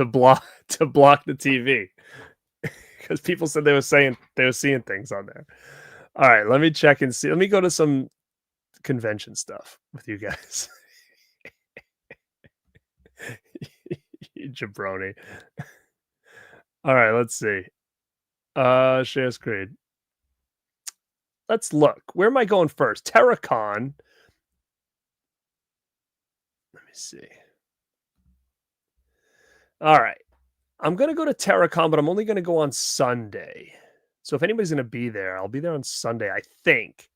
block the TV because people said they were seeing things on there. All right, let me check and see. Let me go to some convention stuff with you guys. You jabroni. All right, let's see. Share screen. Let's look. Where am I going first? Terracon. Let me see. All right. I'm going to go to Terracon, but I'm only going to go on Sunday. So if anybody's going to be there, I'll be there on Sunday, I think.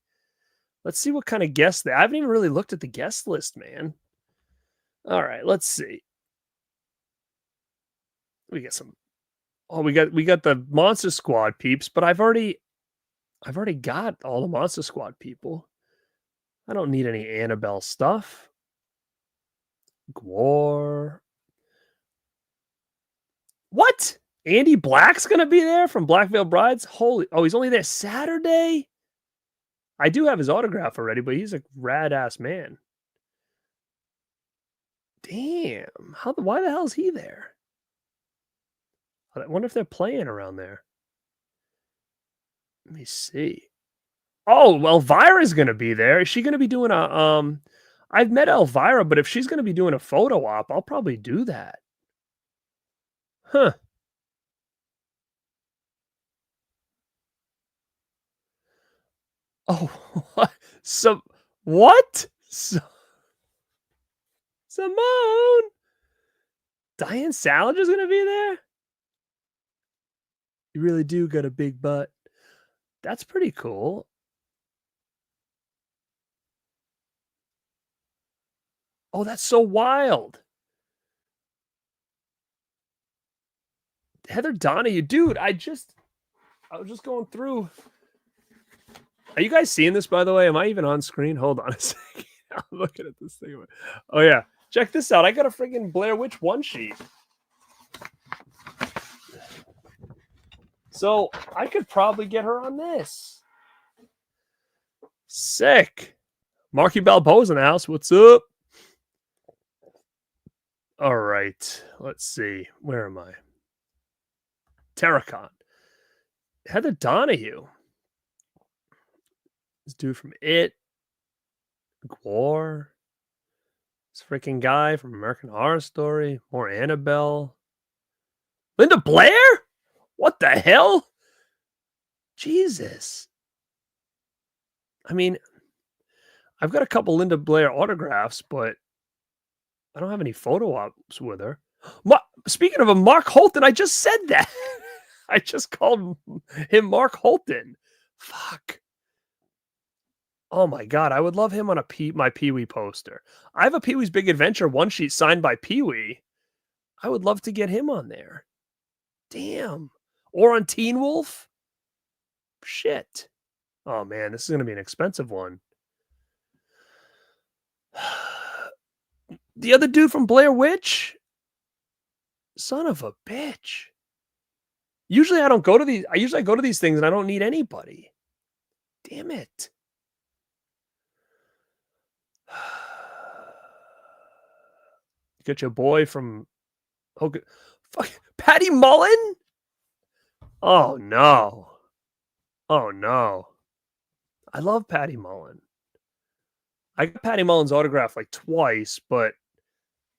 Let's see what kind of guests I haven't even really looked at the guest list, man. All right, let's see. We get some. Oh, we got the Monster Squad peeps, but I've already got all the Monster Squad people. I don't need any Annabelle stuff. Gwar. What? Andy Black's gonna be there from Black Veil Brides? Holy! Oh, he's only there Saturday. I do have his autograph already, but he's a rad ass man. Damn! Why the hell is he there? I wonder if they're playing around there. Let me see. Oh, Elvira's gonna be there. Is she gonna be doing a I've met Elvira, but if she's gonna be doing a photo op, I'll probably do that. Huh. Oh, what? What? Simone? Diane Saliger's gonna be there? You really do got a big butt. That's pretty cool. Oh, that's so wild. Heather Donahue, dude, I was just going through. Are you guys seeing this, by the way? Am I even on screen? Hold on a second. I'm looking at this thing. Oh yeah, check this out. I got a freaking Blair Witch one sheet. So I could probably get her on this. Sick. Marky Balboa's in the house. What's up? All right. Let's see. Where am I? Terracon. Heather Donahue. This dude from It. Gwar. This freaking guy from American Horror Story. More Annabelle. Linda Blair? What the hell? Jesus. I mean, I've got a couple Linda Blair autographs, but I don't have any photo ops with her. Speaking of a Mark Holton, I just said that. I just called him Mark Holton. Fuck. Oh my god, I would love him on my Pee-wee poster. I have a Pee-wee's Big Adventure one sheet signed by Pee-wee. I would love to get him on there. Damn. Or on Teen Wolf. Shit. Oh man, this is going to be an expensive one. The other dude from Blair Witch? Son of a bitch. Usually I don't go to these. I go to these things and I don't need anybody. Damn it. Get your boy from fuck Patty Mullen? Oh no. Oh no. I love Patty Mullen. I got Patty Mullen's autograph like twice, but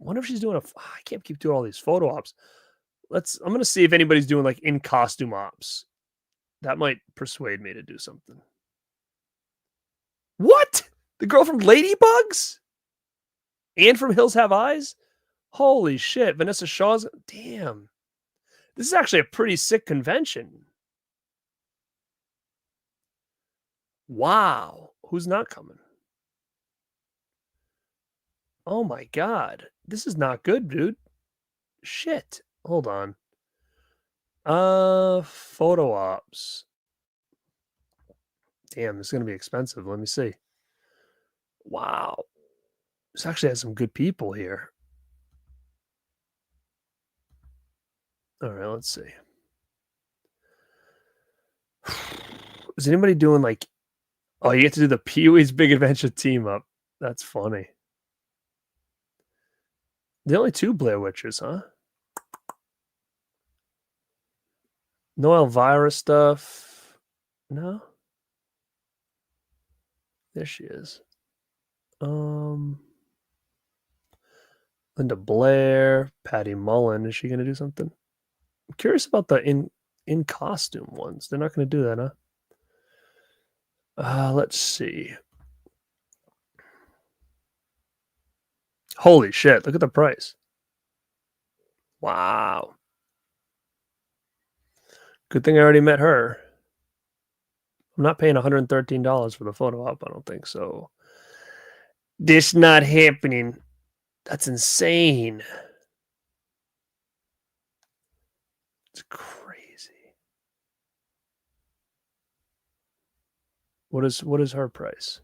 I wonder if she's doing I can't keep doing all these photo ops. I'm gonna see if anybody's doing like in costume ops. That might persuade me to do something. What? The girl from Ladybugs? And from Hills Have Eyes? Holy shit. Vanessa Shaw's. Damn. This is actually a pretty sick convention. Wow. Who's not coming? Oh my god. This is not good, dude. Shit. Hold on. Photo ops. Damn, this is going to be expensive. Let me see. Wow. This actually has some good people here. All right, let's see. Is anybody doing like... Oh, you get to do the Pee-wee's Big Adventure team up. That's funny. The only two Blair Witches, huh? No Elvira stuff. No? There she is. Linda Blair, Patty Mullen. Is she going to do something? I'm curious about the in costume ones. They're not going to do that, huh? Let's see. Holy shit, look at the price. Wow. Good thing I already met her. I'm not paying $113 for the photo op, I don't think so. This not happening. That's insane. It's crazy. What is her price?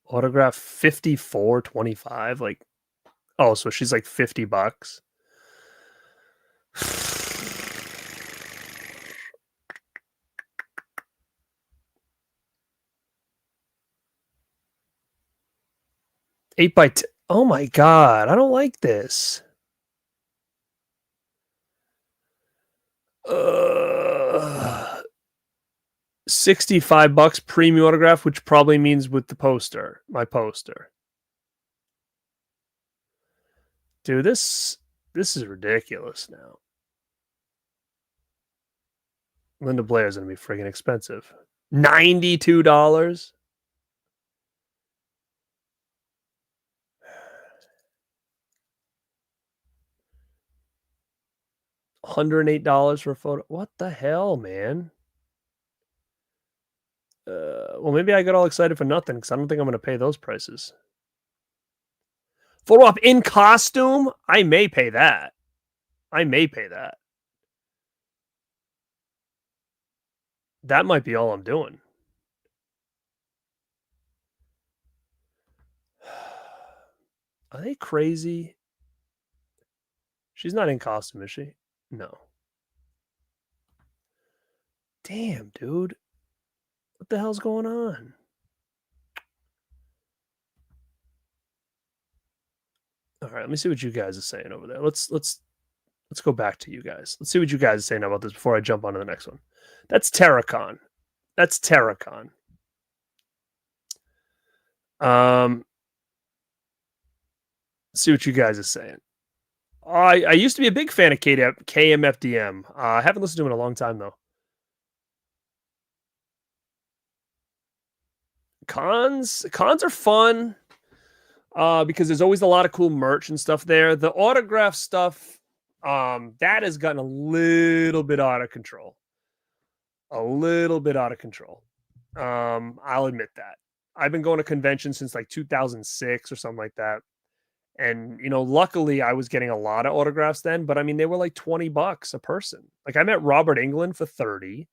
Autograph $54.25. Like, oh, so she's like $50. Eight by 10. Oh my god, I don't like this. $65 premium autograph, which probably means with the poster, my poster. Dude, this is ridiculous now. Linda Blair is going to be friggin' expensive. $92? $108 for a photo. What the hell, man? Well, maybe I got all excited for nothing because I don't think I'm going to pay those prices. Photo op in costume? I may pay that. I may pay that. That might be all I'm doing. Are they crazy? She's not in costume, is she? No. Damn, dude. What the hell's going on? All right, let me see what you guys are saying over there. Let's go back to you guys. Let's see what you guys are saying about this before I jump on to the next one. That's Terracon. That's Terracon. See what you guys are saying. I used to be a big fan of KMFDM. I haven't listened to him in a long time though. Cons are fun because there's always a lot of cool merch and stuff there. The autograph stuff, that has gotten a little bit out of control. A little bit out of control. I'll admit that. I've been going to conventions since like 2006 or something like that. And, luckily I was getting a lot of autographs then, but I mean, they were like $20 a person. Like I met Robert Englund for 30.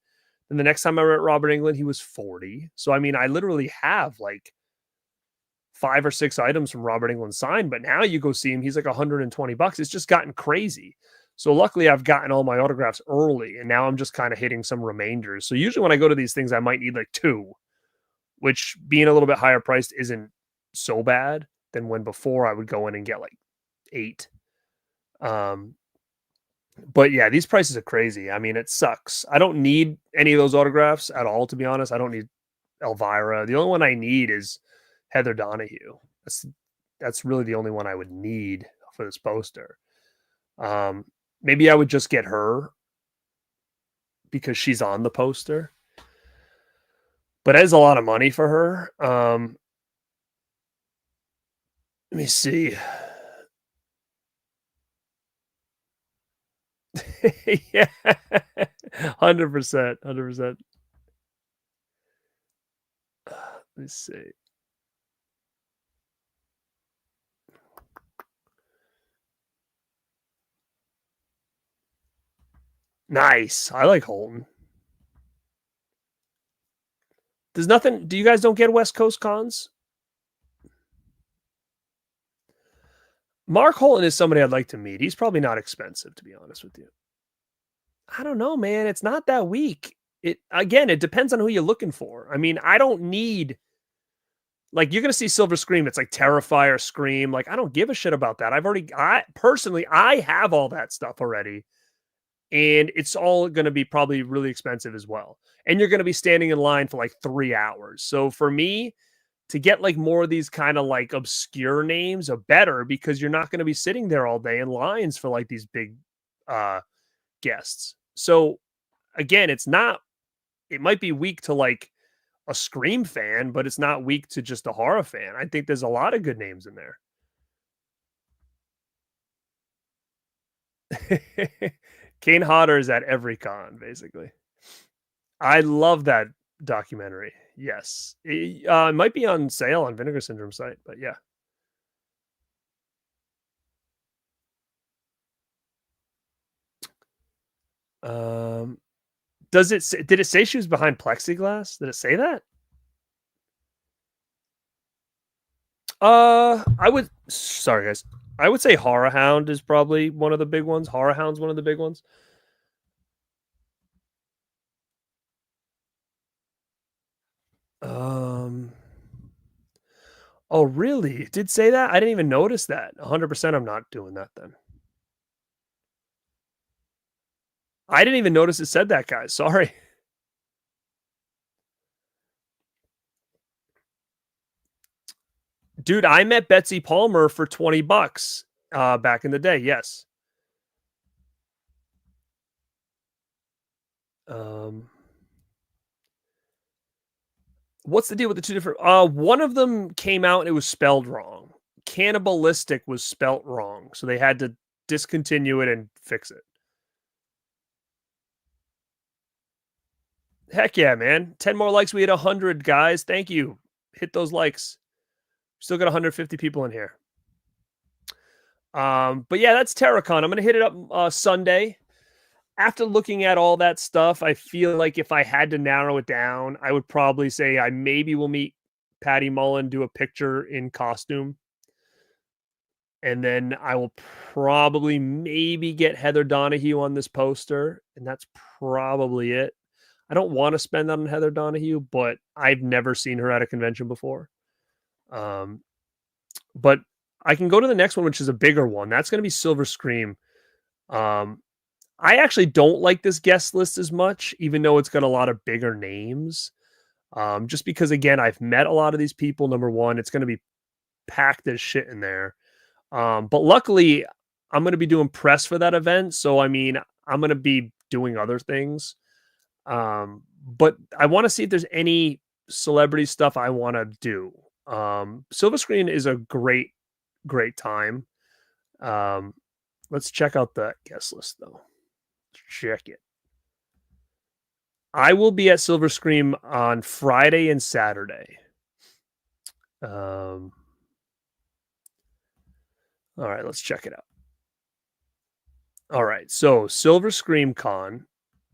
And the next time I met Robert Englund, he was 40. So, I mean, I literally have like 5 or 6 items from Robert Englund signed, but now you go see him, he's like $120. It's just gotten crazy. So luckily I've gotten all my autographs early and now I'm just kind of hitting some remainders. So usually when I go to these things, I might need like 2, which being a little bit higher priced isn't so bad than when before I would go in and get like 8. But yeah, these prices are crazy. I mean, it sucks. I don't need any of those autographs at all, to be honest. I don't need Elvira. The only one I need is Heather Donahue. That's really the only one I would need for this poster. Maybe I would just get her because she's on the poster. But it is a lot of money for her. Let me see. Yeah, 100%, 100%. Let me see. Nice. I like Holton. There's nothing. Do you guys don't get West Coast cons? Mark Holton is somebody I'd like to meet. He's probably not expensive, to be honest with you. I don't know, man. It's not that weak. It depends on who you're looking for. I mean, I don't need like you're gonna see Silver Scream. It's like Terrifier Scream. Like I don't give a shit about that. I have all that stuff already, and it's all gonna be probably really expensive as well. And you're gonna be standing in line for like 3 hours. So for me, to get like more of these kind of like obscure names are better because you're not going to be sitting there all day in lines for like these big guests. So again, it might be weak to like a Scream fan, but it's not weak to just a horror fan. I think there's a lot of good names in there. Kane Hodder is at every con, basically. I love that documentary. Yes. It might be on sale on Vinegar Syndrome site, but yeah. Did it say she was behind plexiglass? Did it say that? Sorry guys. I would say Horror Hound is probably one of the big ones. Horror Hound's one of the big ones. Oh, really? It did say that? I didn't even notice that. 100% I'm not doing that then. I didn't even notice it said that, guys. Sorry. Dude, I met Betsy Palmer for $20 back in the day. Yes. What's the deal with the two different? One of them came out and it was spelled wrong. Cannibalistic was spelt wrong, so they had to discontinue it and fix it. Heck yeah, man! 10 more likes. We hit 100, guys. Thank you. Hit those likes. Still got 150 people in here. But yeah, that's Terracon. I'm gonna hit it up Sunday. After looking at all that stuff, I feel like if I had to narrow it down, I would probably say I maybe will meet Patty Mullen, do a picture in costume. And then I will probably maybe get Heather Donahue on this poster, and that's probably it. I don't want to spend that on Heather Donahue, but I've never seen her at a convention before. Um, but I can go to the next one, which is a bigger one. That's going to be Silver Scream. Um, I actually don't like this guest list as much, even though it's got a lot of bigger names. Just because, again, I've met a lot of these people. Number one, it's going to be packed as shit in there. But luckily, I'm going to be doing press for that event. So, I mean, I'm going to be doing other things. But I want to see if there's any celebrity stuff I want to do. Silver Screen is a great, great time. Um, let's check out the guest list, though. Check it. I will be at Silver Scream on Friday and Saturday. All right, let's check it out. All right, so Silver Scream Con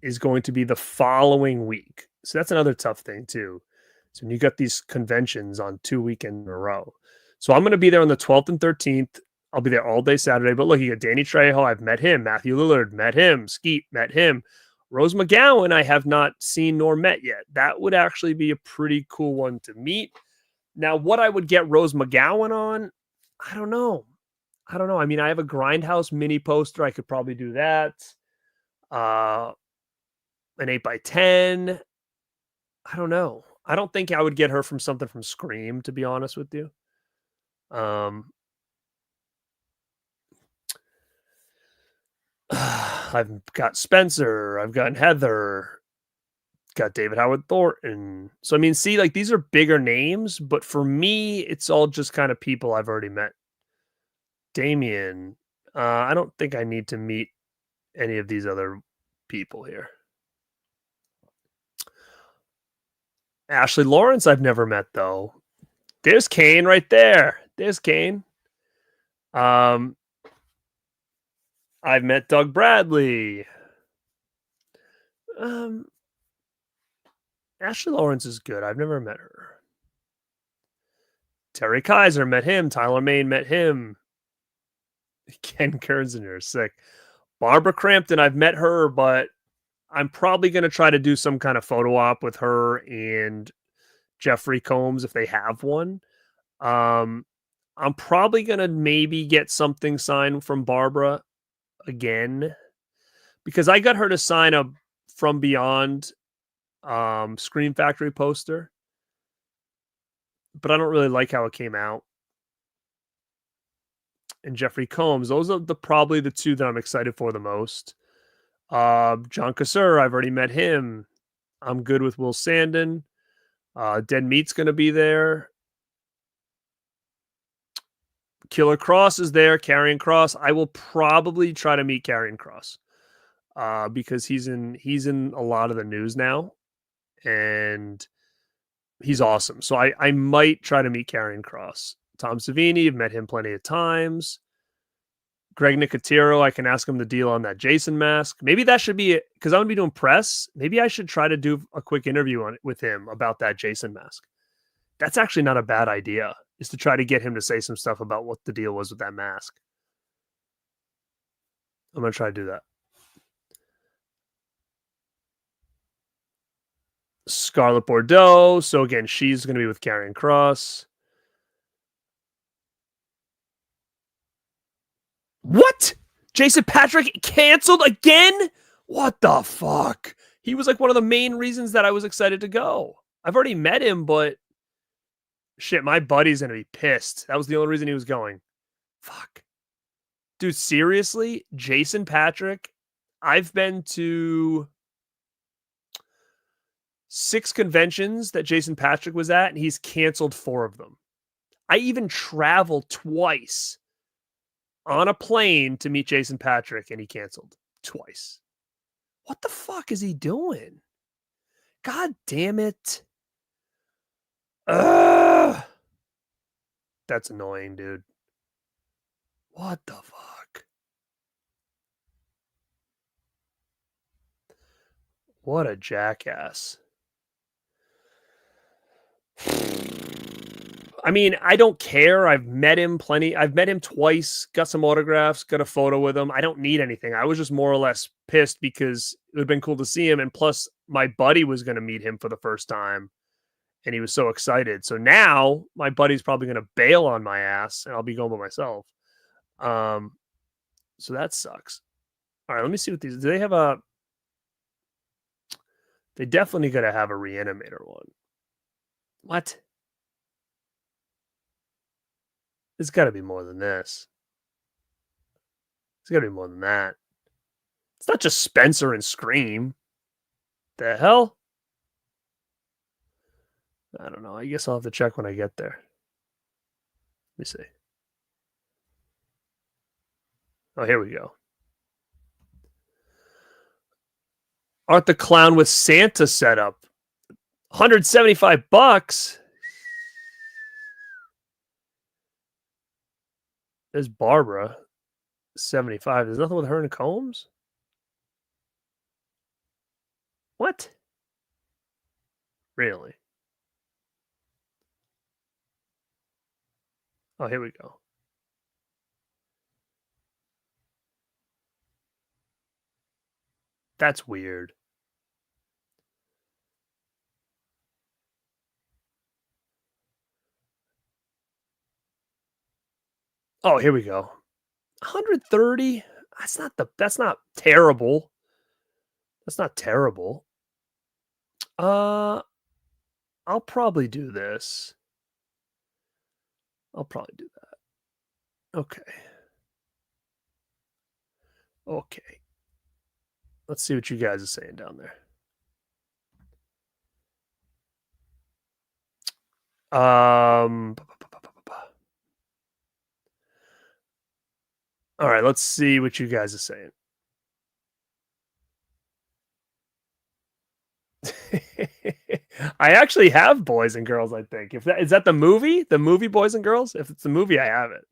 is going to be the following week. So that's another tough thing too. So when you got these conventions on 2 weekends in a row. So I'm going to be there on the 12th and 13th. I'll be there all day Saturday. But look, you got Danny Trejo. I've met him. Matthew Lillard, met him. Skeet, met him. Rose McGowan, I have not seen nor met yet. That would actually be a pretty cool one to meet. Now, what I would get Rose McGowan on, I don't know. I mean, I have a Grindhouse mini poster. I could probably do that. An 8x10. I don't know. I don't think I would get her from something from Scream, to be honest with you. I've got Spencer. I've got Heather. Got David Howard Thornton. So, I mean, see, like, these are bigger names, but for me, it's all just kind of people I've already met. Damien. I don't think I need to meet any of these other people here. Ashley Lawrence, I've never met, though. There's Kane right there. There's Kane. I've met Doug Bradley. Ashley Lawrence is good. I've never met her. Terry Kaiser, met him. Tyler Main, met him. Ken Kersinger, sick. Barbara Crampton, I've met her, but I'm probably going to try to do some kind of photo op with her and Jeffrey Combs if they have one. I'm probably going to maybe get something signed from Barbara again because I got her to sign a From Beyond Scream Factory poster, but I don't really like how it came out. And Jeffrey Combs, those are probably the two that I'm excited for the most. John Kassir, I've already met him. I'm good with Will Sandin. Dead Meat's going to be there. Killer Cross is there. Karrion Kross. I will probably try to meet Karrion Kross because he's in a lot of the news now, and he's awesome. So I might try to meet Karrion Kross. Tom Savini, I've met him plenty of times. Greg Nicotero, I can ask him the deal on that Jason mask. Maybe that should be it because I'm going to be doing press. Maybe I should try to do a quick interview with him about that Jason mask. That's actually not a bad idea, is to try to get him to say some stuff about what the deal was with that mask. I'm going to try to do that. Scarlett Bordeaux. So again, she's going to be with Karrion Kross. What? Jason Patrick canceled again? What the fuck? He was like one of the main reasons that I was excited to go. I've already met him, but shit, my buddy's going to be pissed. That was the only reason he was going. Fuck. Dude, seriously? Jason Patrick? I've been to 6 conventions that Jason Patrick was at, and he's canceled 4 of them. I even traveled twice on a plane to meet Jason Patrick, and he canceled twice. What the fuck is he doing? God damn it. Ugh. That's annoying, dude. What the fuck? What a jackass. I mean, I don't care. I've met him plenty. I've met him twice, got some autographs, got a photo with him. I don't need anything. I was just more or less pissed because it would have been cool to see him. And plus, my buddy was going to meet him for the first time and he was so excited. So now my buddy's probably going to bail on my ass and I'll be going by myself. Um, so that sucks. All right, let me see what these do. They have a, they definitely got to have a reanimator one. What? It's got to be more than this. It's got to be more than that. It's not just Spencer and Scream. The hell? I don't know. I guess I'll have to check when I get there. Let me see. Oh, here we go. Art the Clown with Santa setup. $175. There's Barbara. 75. There's nothing with her and Combs? What? Really? Oh, here we go. That's weird. Oh, here we go. 130. That's not terrible. That's not terrible. I'll probably do this. I'll probably do that. Okay. Okay. Let's see what you guys are saying down there. All right, let's see what you guys are saying. I actually have Boys and Girls, I think. If that is that the movie Boys and Girls? If it's the movie, I have it.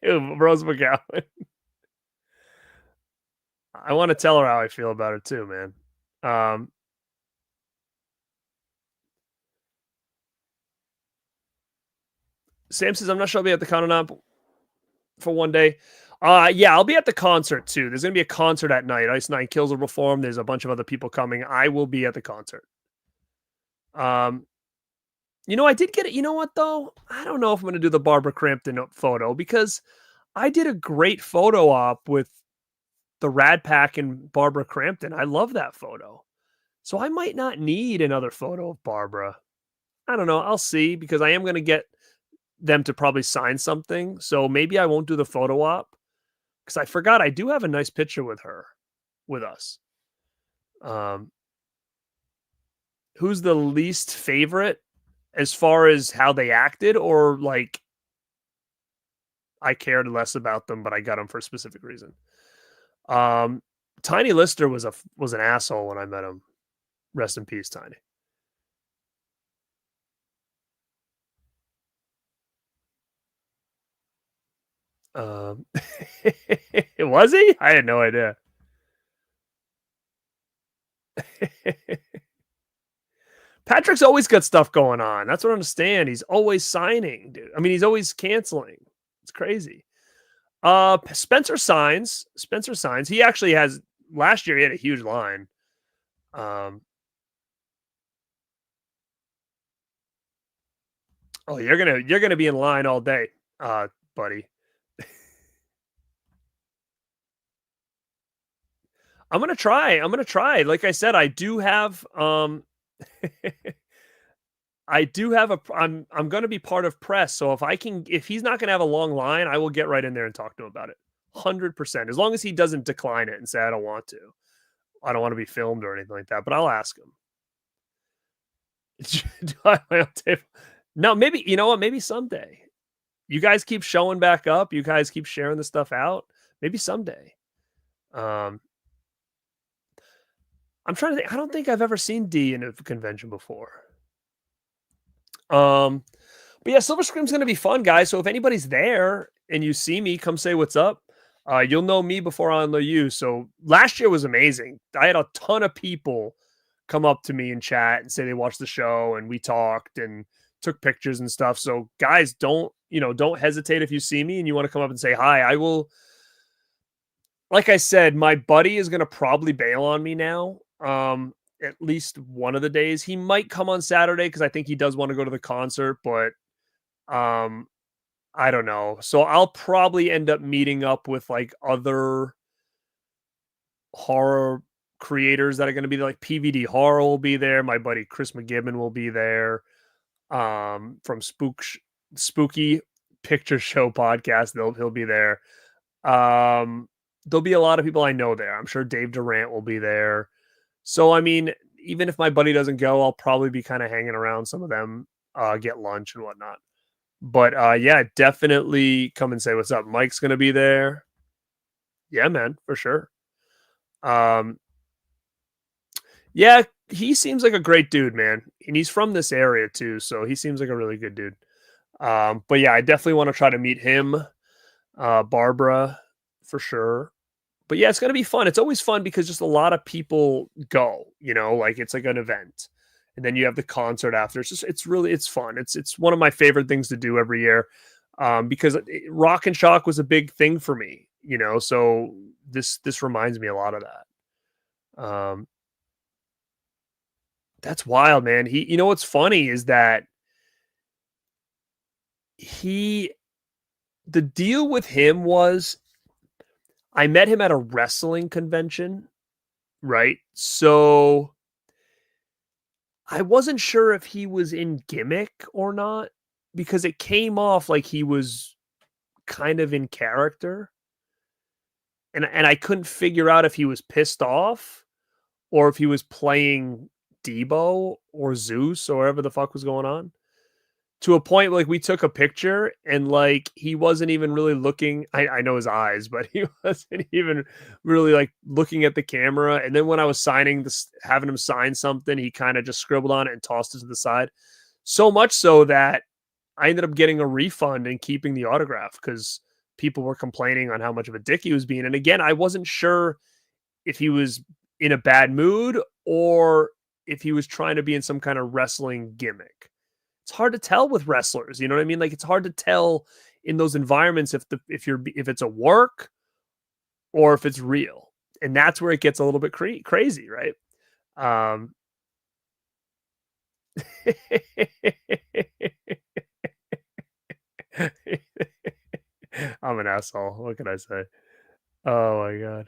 Rose McGowan. I want to tell her how I feel about her too, man. Sam says, I'm not sure I'll be at the con or not for one day. Yeah, I'll be at the concert too. There's gonna be a concert at night. Ice Nine Kills will perform. There's a bunch of other people coming. I will be at the concert. You know, I did get it. You know what though? I don't know if I'm gonna do the Barbara Crampton photo because I did a great photo op with the Rad Pack and Barbara Crampton. I love that photo. So I might not need another photo of Barbara. I don't know. I'll see because I am gonna get them to probably sign something. So maybe I won't do the photo op because I forgot I do have a nice picture with her, with us. Who's the least favorite as far as how they acted, or like I cared less about them, but I got them for a specific reason? Tiny Lister was an asshole when I met him. Rest in peace, Tiny. Was he? I had no idea. Patrick's always got stuff going on. That's what I understand. He's always signing, dude. I mean, he's always canceling. It's crazy. Spencer signs. He actually has last year he had a huge line. Oh, you're gonna be in line all day, buddy. I'm gonna try. Like I said, I do have I'm gonna be part of press. So if he's not gonna have a long line, I will get right in there and talk to him about it. 100%. As long as he doesn't decline it and say I don't want to. I don't want to be filmed or anything like that, but I'll ask him. Do I have my own table? No, maybe you know what? Maybe someday. You guys keep showing back up. You guys keep sharing the stuff out. Maybe someday. I'm trying to think. I don't think I've ever seen D in a convention before. But yeah, Silver Scream's gonna be fun, guys. So if anybody's there and you see me, come say what's up. You'll know me before I know you. So last year was amazing. I had a ton of people come up to me and chat and say they watched the show and we talked and took pictures and stuff. So guys, don't hesitate if you see me and you want to come up and say hi. I will, like I said, my buddy is gonna probably bail on me now. At least one of the days. He might come on Saturday because I think he does want to go to the concert, but um I don't know. So I'll probably end up meeting up with like other horror creators that are going to be there. Like PVD Horror will be there. My buddy Chris McGibbon will be there. From Spooky Picture Show podcast, he'll be there. There'll be a lot of people I know there. I'm sure Dave Durant will be there. So I mean, even if my buddy doesn't go, I'll probably be kind of hanging around some of them, get lunch and whatnot. But yeah, definitely come and say what's up. Mike's gonna be there. Yeah, man, for sure. Um, yeah, he seems like a great dude, man, and he's from this area too, so he seems like a really good dude. But yeah, I definitely want to try to meet him, Barbara, for sure. But yeah, it's gonna be fun. It's always fun because just a lot of people go. Like it's like an event, and then you have the concert after. It's fun. It's one of my favorite things to do every year, because Rock and Shock was a big thing for me. So this reminds me a lot of that. That's wild, man. What's funny is that he the deal with him was I met him at a wrestling convention, right? So I wasn't sure if he was in gimmick or not because it came off like he was kind of in character. And I couldn't figure out if he was pissed off or if he was playing Debo or Zeus or whatever the fuck was going on. To a point, like we took a picture and like he wasn't even really looking. I know his eyes, but he wasn't even really like looking at the camera. And then when I was signing this, having him sign something, he kind of just scribbled on it and tossed it to the side. So much so that I ended up getting a refund and keeping the autograph because people were complaining on how much of a dick he was being. And again, I wasn't sure if he was in a bad mood or if he was trying to be in some kind of wrestling gimmick. It's hard to tell with wrestlers, you know what I mean? Like it's hard to tell in those environments if it's a work or if it's real. And that's where it gets a little bit crazy, right? Um I'm an asshole. What can I say? Oh my god.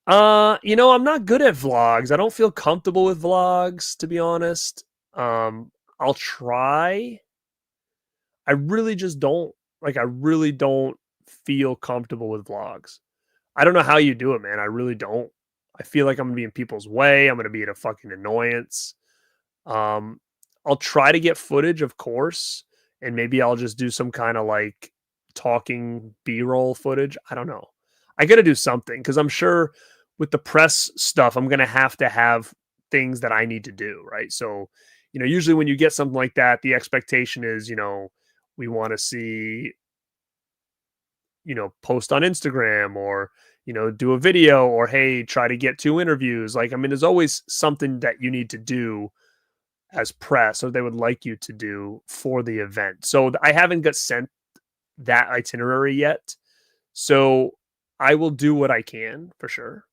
I'm not good at vlogs. I don't feel comfortable with vlogs, to be honest. I'll try. I really just don't I really don't feel comfortable with vlogs. I don't know how you do it, man. I really don't. I feel like I'm gonna be in people's way. I'm gonna be a fucking annoyance. Um, I'll try to get footage, of course, and maybe I'll just do some kind of like talking B-roll footage. I don't know. I got to do something because I'm sure with the press stuff, I'm going to have things that I need to do, right? So, usually when you get something like that, the expectation is, we want to see, post on Instagram or, do a video or, hey, try to get 2 interviews. Like, I mean, there's always something that you need to do as press or they would like you to do for the event. So I haven't got sent that itinerary yet. So I will do what I can for sure.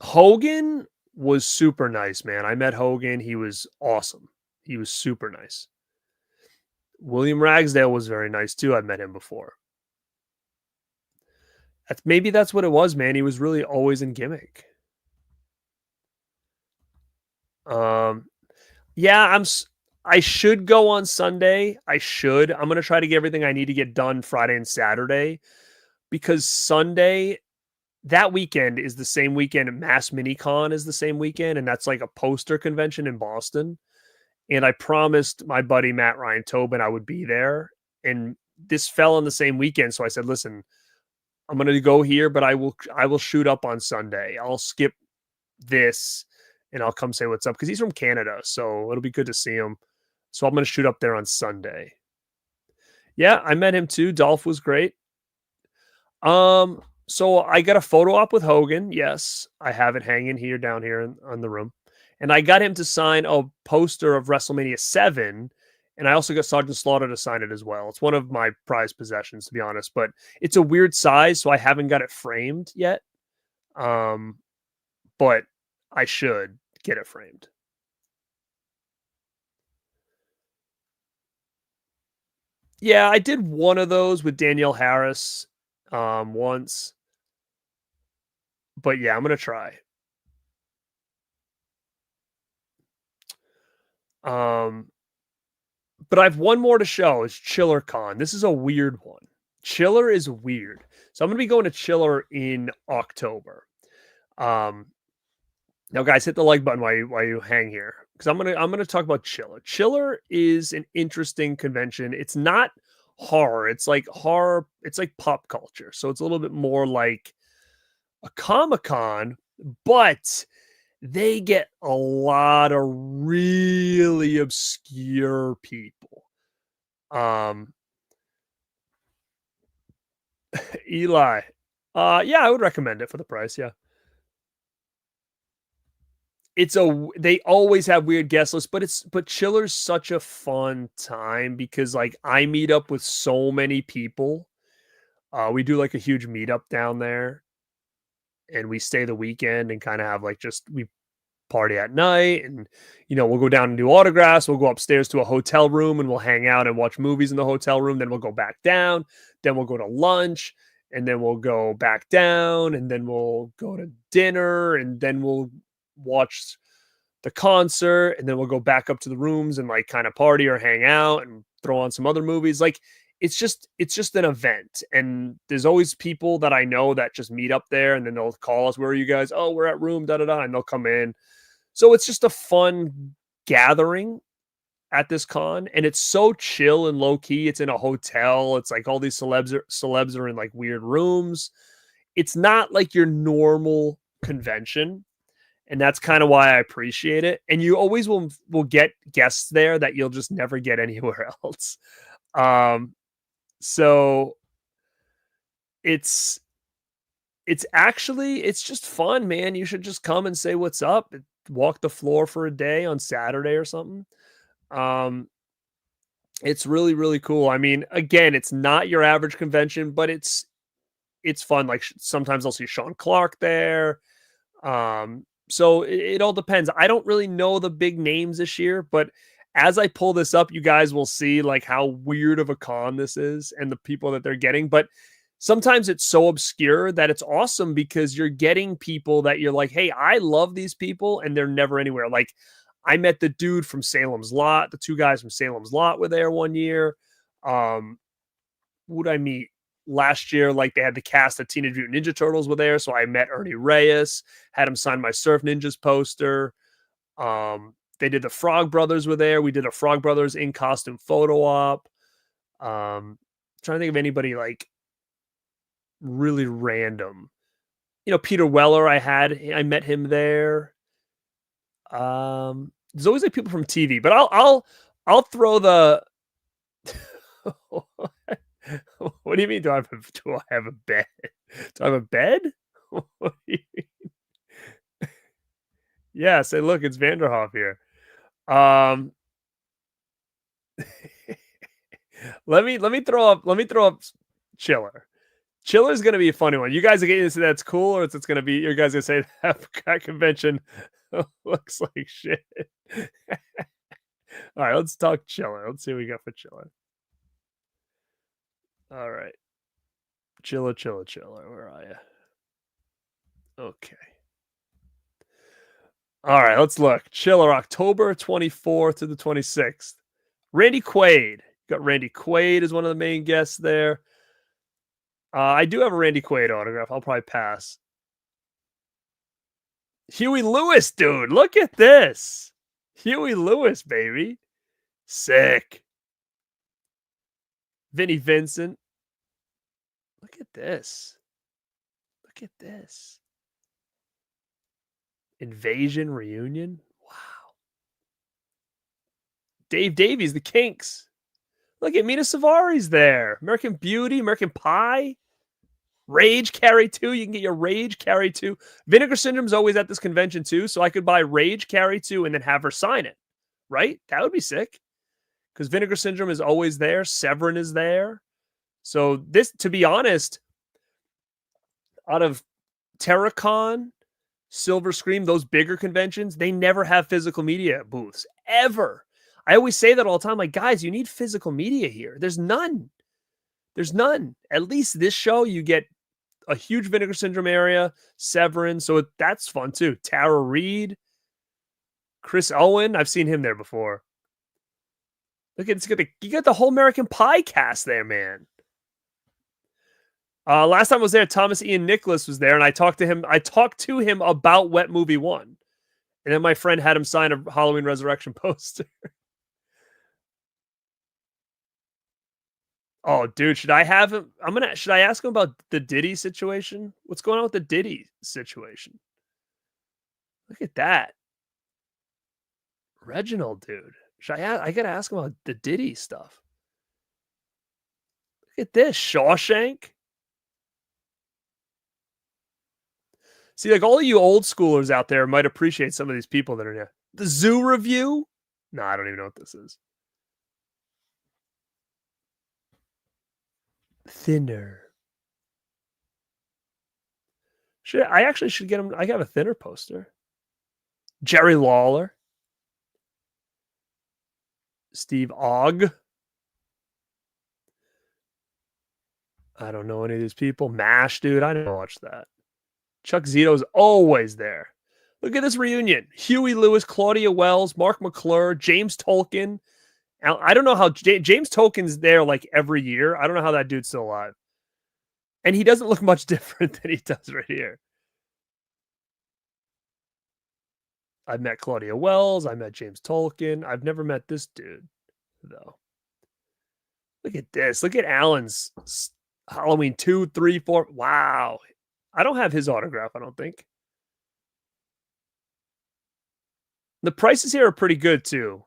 Hogan was super nice, man. I met Hogan. He was awesome. He was super nice. William Ragsdale was very nice too. I've met him before. Maybe that's what it was, man. He was really always in gimmick. Yeah, I should go on Sunday. I should. I'm gonna try to get everything I need to get done Friday and Saturday because Sunday that weekend is the same weekend Mass MiniCon is the same weekend, and that's like a poster convention in Boston. And I promised my buddy Matt Ryan Tobin I would be there, and this fell on the same weekend. So I said, "Listen, I'm going to go here, but I will shoot up on Sunday. I'll skip this, and I'll come say what's up because he's from Canada, so it'll be good to see him. So I'm going to shoot up there on Sunday." Yeah, I met him too. Dolph was great. So I got a photo op with Hogan. Yes, I have it hanging here down here on the room, and I got him to sign a poster of WrestleMania 7, and I also got Sergeant Slaughter to sign it as well. It's one of my prized possessions, to be honest, but it's a weird size, so I haven't got it framed yet. Um, but I should get it framed. Yeah, I did one of those with Danielle Harris once, but yeah, I'm gonna try. Um, but I've one more to show. It's Chiller Con. This is a weird one. Chiller is weird. So I'm gonna be going to Chiller in October. Um, Now, guys, hit the like button while you hang here because I'm gonna talk about Chiller. Chiller is an interesting convention. It's not horror. It's like horror. It's like pop culture. So it's a little bit more like a Comic Con, but they get a lot of really obscure people. Um, Eli. Yeah, I would recommend it for the price. Yeah. They always have weird guest lists, but Chiller's such a fun time because like I meet up with so many people. We do like a huge meetup down there and we stay the weekend and kind of have like just we party at night and we'll go down and do autographs. We'll go upstairs to a hotel room and we'll hang out and watch movies in the hotel room. Then we'll go back down. Then we'll go to lunch and then we'll go back down and then we'll go to dinner and then we'll watch the concert and then we'll go back up to the rooms and like kind of party or hang out and throw on some other movies. Like it's just an event and there's always people that I know that just meet up there and then they'll call us, where are you guys? Oh, we're at room da da da, and they'll come in. So it's just a fun gathering at this con, and it's so chill and low key. It's in a hotel. It's like all these celebs are in like weird rooms. It's not like your normal convention, and that's kind of why I appreciate it. And you always will get guests there that you'll just never get anywhere else. Um, so it's it's just fun, man. You should just come and say what's up. Walk the floor for a day on Saturday or something. Um, it's really really cool. I mean, again, it's not your average convention, but it's fun. Like sometimes I'll see Sean Clark there. So it all depends. I don't really know the big names this year, but as I pull this up, you guys will see like how weird of a con this is and the people that they're getting. But sometimes it's so obscure that it's awesome because you're getting people that you're like, hey, I love these people, and they're never anywhere. Like I met the dude from Salem's Lot, the two guys from Salem's Lot were there one year. Um, who'd I meet last year? Like they had the cast of Teenage Mutant Ninja Turtles were there, so I met Ernie Reyes, had him sign my Surf Ninjas poster. They did the Frog Brothers were there. We did a Frog Brothers in costume photo op. Trying to think of anybody like really random. Peter Weller. I met him there. There's always like people from TV, but I'll throw the. What do you mean? Do I have a bed? Do I have a bed? Yeah, say look, it's Vanderhoff here. Um, let me throw up Chiller. Chiller's gonna be a funny one. You guys are getting to say that's cool, or it's gonna be you guys gonna say that convention looks like shit. All right, let's talk Chiller. Let's see what we got for Chiller. All right, Chiller. Where are you? Okay. All right, let's look. Chiller, October 24th to the 26th. Randy Quaid. Got Randy Quaid as one of the main guests there. I do have a Randy Quaid autograph. I'll probably pass. Huey Lewis, dude. Look at this. Huey Lewis, baby. Sick. Vinnie Vincent. Look at this. Look at this. Invasion reunion. Wow. Dave Davies, the Kinks. Look at Mina Savari's there. American Beauty, American Pie. Rage Carry 2. You can get your Rage Carry 2. Vinegar Syndrome's always at this convention too, so I could buy Rage Carry 2 and then have her sign it. Right? That would be sick. Because Vinegar Syndrome is always there. Severin is there. So this, to be honest, out of Terracon, Silver Scream, those bigger conventions, they never have physical media booths. Ever. I always say that all the time. Like, guys, you need physical media here. There's none. There's none. At least this show, you get a huge Vinegar Syndrome area, Severin. So that's fun too. Tara Reid, Chris Owen. I've seen him there before. Look at this. You got the whole American Pie cast there, man. Last time I was there, Thomas Ian Nicholas was there, and I talked to him. I talked to him about Wet Movie 1. And then my friend had him sign a Halloween Resurrection poster. Oh, dude, should I have him? Should I ask him about the Diddy situation? What's going on with the Diddy situation? Look at that. Reginald, dude. I gotta ask him about the Diddy stuff. Look at this. Shawshank. See, like all of you old schoolers out there might appreciate some of these people that are here. The Zoo Review? No, I don't even know what this is. Thinner. I actually should get him. I got a Thinner poster. Jerry Lawler. Steve Ogg. I don't know any of these people. MASH, dude. I didn't watch that. Chuck Zito's always there. Look at this reunion. Huey Lewis, Claudia Wells, Mark McClure, James Tolkien. I don't know how James Tolkien's there like every year. I don't know how that dude's still alive. And he doesn't look much different than he does right here. I've met Claudia Wells. I met James Tolkien. I've never met this dude, though. Look at this. Look at Alan's Halloween 2, 3, 4. Wow. I don't have his autograph, I don't think. The prices here are pretty good, too.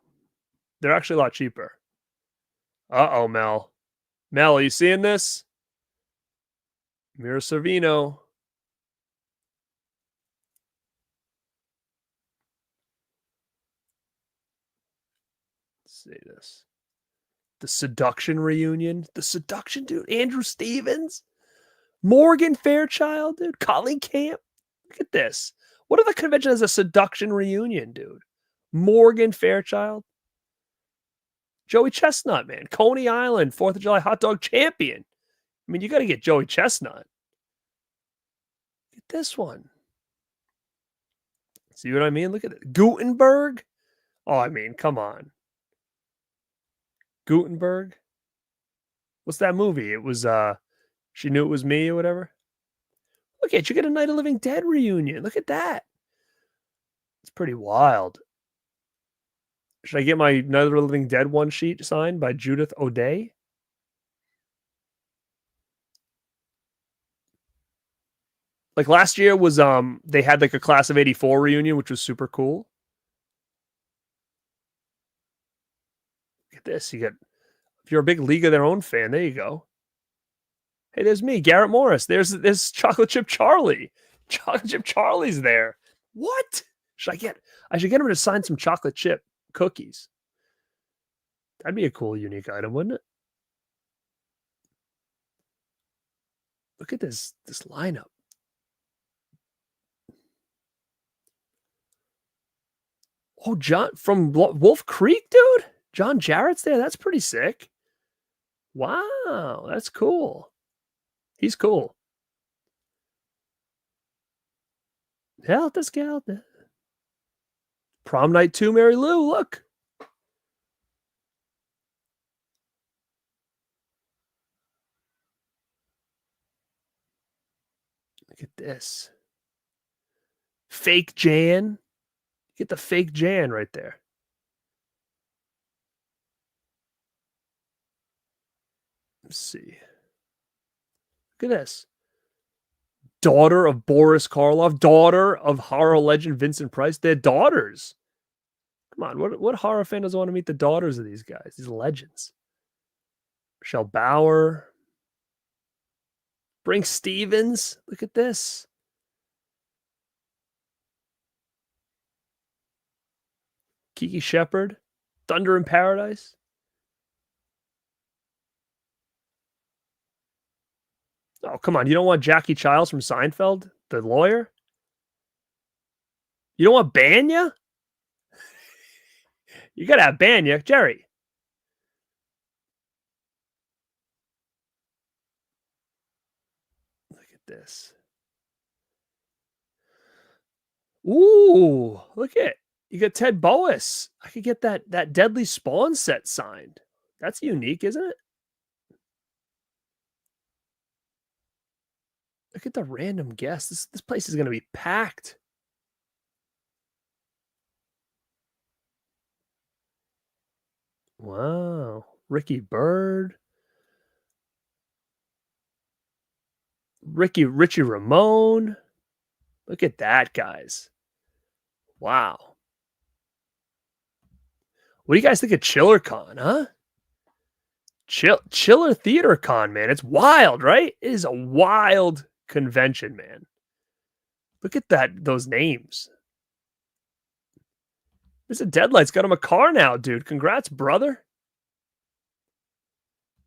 They're actually a lot cheaper. Uh-oh, Mel. Mel, are you seeing this? Mira Sorvino. Let's see this. The Seduction reunion. The Seduction, dude. Andrew Stevens. Morgan Fairchild, dude. Colleen Camp. Look at this. What other convention has a Seduction reunion, dude? Morgan Fairchild. Joey Chestnut, man. Coney Island, 4th of July hot dog champion. I mean, you got to get Joey Chestnut. Get this one. See what I mean? Look at it. Gutenberg. Oh, I mean, come on. Gutenberg. What's that movie? It was, She Knew It Was Me or whatever. Look at you. Get a Night of Living Dead reunion. Look at that. It's pretty wild. Should I get my Night of the Living Dead one sheet signed by Judith O'Day? Like last year was they had like a class of 84 reunion, which was super cool. Look at this. You get, if you're a big League of Their Own fan, there you go. Hey, there's me, Garrett Morris. There's Chocolate Chip Charlie. Chocolate Chip Charlie's there. What? I should get him to sign some chocolate chip cookies. That'd be a cool, unique item, wouldn't it? Look at this lineup. Oh, John from Wolf Creek, dude. John Jarrett's there. That's pretty sick. Wow, that's cool. He's cool. Hell, this gal. Prom night 2, Mary Lou. Look. Look at this. Fake Jan. Get the fake Jan right there. Let's see. Look at this. Daughter of Boris Karloff, daughter of horror legend Vincent Price. They're daughters. Come on, what horror fan doesn't want to meet the daughters of these guys, these legends? Michelle Bauer. Bring Stevens. Look at this. Kiki Shepard. Thunder in Paradise. Oh, come on. You don't want Jackie Childs from Seinfeld, the lawyer? You don't want Banya? You got to have Banya. Jerry. Look at this. Ooh, look at you got Ted Boas. I could get that Deadly Spawn set signed. That's unique, isn't it? Look at the random guests. This place is going to be packed. Wow. Ricky Bird. Richie Ramone. Look at that, guys. Wow. What do you guys think of ChillerCon, huh? Chiller Theater Con, man. It's wild, right? It is a wild convention, man. Look at those names. Mr. Deadlight's got him a car now, dude. Congrats, brother.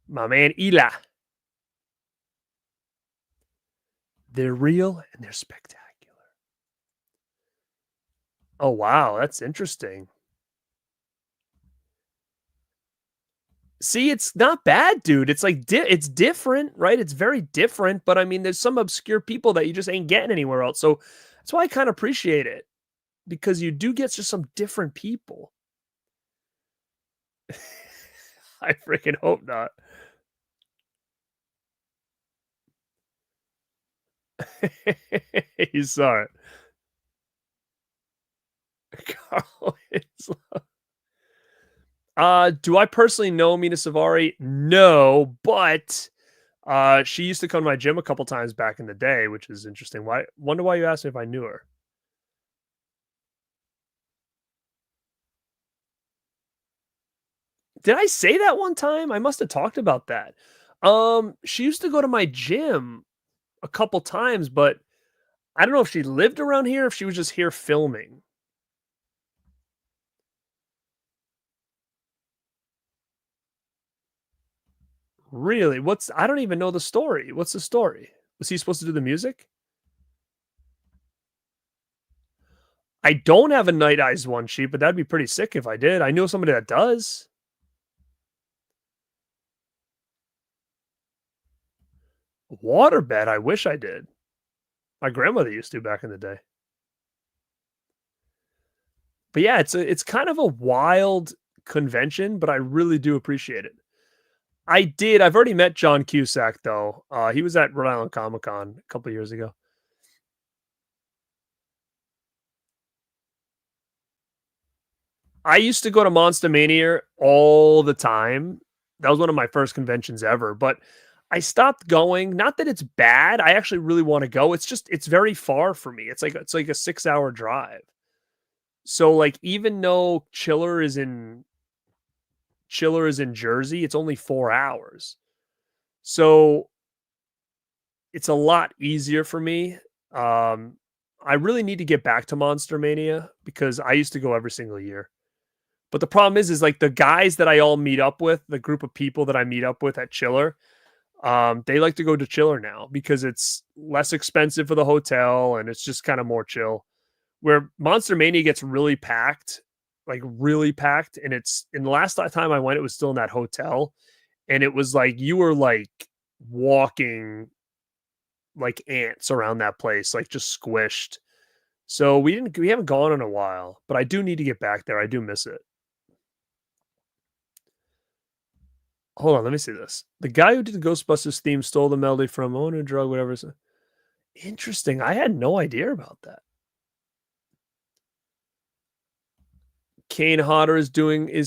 My man, Ela. They're real and they're spectacular. Oh, wow. That's interesting. See, it's not bad, dude. It's like, it's different, right? It's very different. But I mean, there's some obscure people that you just ain't getting anywhere else. So that's why I kind of appreciate it. Because you do get just some different people. I freaking hope not. You saw it. Carl do I personally know Mina Savari? No, but she used to come to my gym a couple times back in the day, which is interesting. Wonder why you asked me if I knew her. Did I say that one time? I must have talked about that. She used to go to my gym a couple times, but I don't know if she lived around here, if she was just here filming. Really? I don't even know the story. What's the story? Was he supposed to do the music? I don't have a Night Eyes one sheet, but that'd be pretty sick if I did. I know somebody that does. Waterbed, I wish I did. My grandmother used to back in the day. But yeah, it's kind of a wild convention, but I really do appreciate it. I did. I've already met John Cusack though. He was at Rhode Island Comic Con a couple years ago. I used to go to Monster Mania all the time. That was one of my first conventions ever, but I stopped going. Not that it's bad. I actually really want to go. It's very far for me. It's like a 6-hour drive. So like even though Chiller is in Jersey, it's only 4 hours. So it's a lot easier for me. I really need to get back to Monster Mania because I used to go every single year. But the problem is like the guys that I all meet up with, the group of people that I meet up with at Chiller, they like to go to Chiller now because it's less expensive for the hotel and it's just kind of more chill. Where Monster Mania gets really packed, like really packed, and it's in the last time I went, it was still in that hotel, and it was like you were like walking like ants around that place, like just squished. So we haven't gone in a while, but I do need to get back there. I do miss it. Hold on, let me see this. The guy who did the Ghostbusters theme stole the melody from Own a Drug, whatever. Interesting. I had no idea about that. Kane Hodder is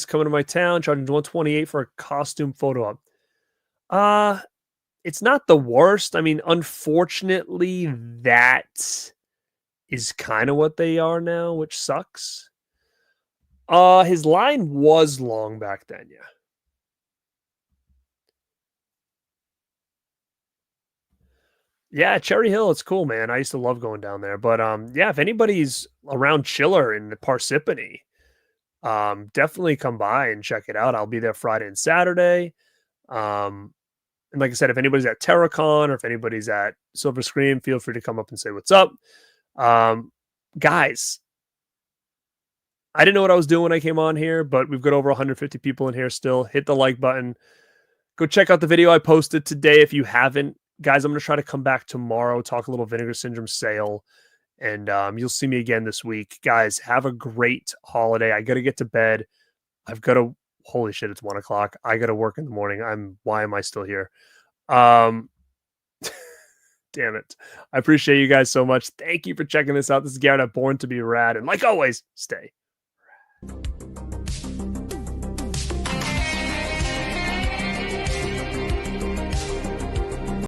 coming to my town, charging $128 for a costume photo op. It's not the worst. I mean, unfortunately, that is kind of what they are now, which sucks. His line was long back then, yeah. Yeah, Cherry Hill, it's cool, man. I used to love going down there. But yeah, if anybody's around Chiller in Parsippany, definitely come by and check it out. I'll be there Friday and Saturday. Um, and like I said, if anybody's at Terracon or if anybody's at Silver Scream, feel free to come up and say what's up. Um, guys, I didn't know what I was doing when I came on here, but we've got over 150 people in here still. Hit the like button. Go check out the video I posted today if you haven't. Guys, I'm going to try to come back tomorrow, talk a little Vinegar Syndrome sale, and you'll see me again this week. Guys, have a great holiday. I got to get to bed. I've got to, holy shit, it's 1 o'clock. I got to work in the morning. Why am I still here? Um, damn it. I appreciate you guys so much. Thank you for checking this out. This is Garrett at Born to be Rad. And like always, stay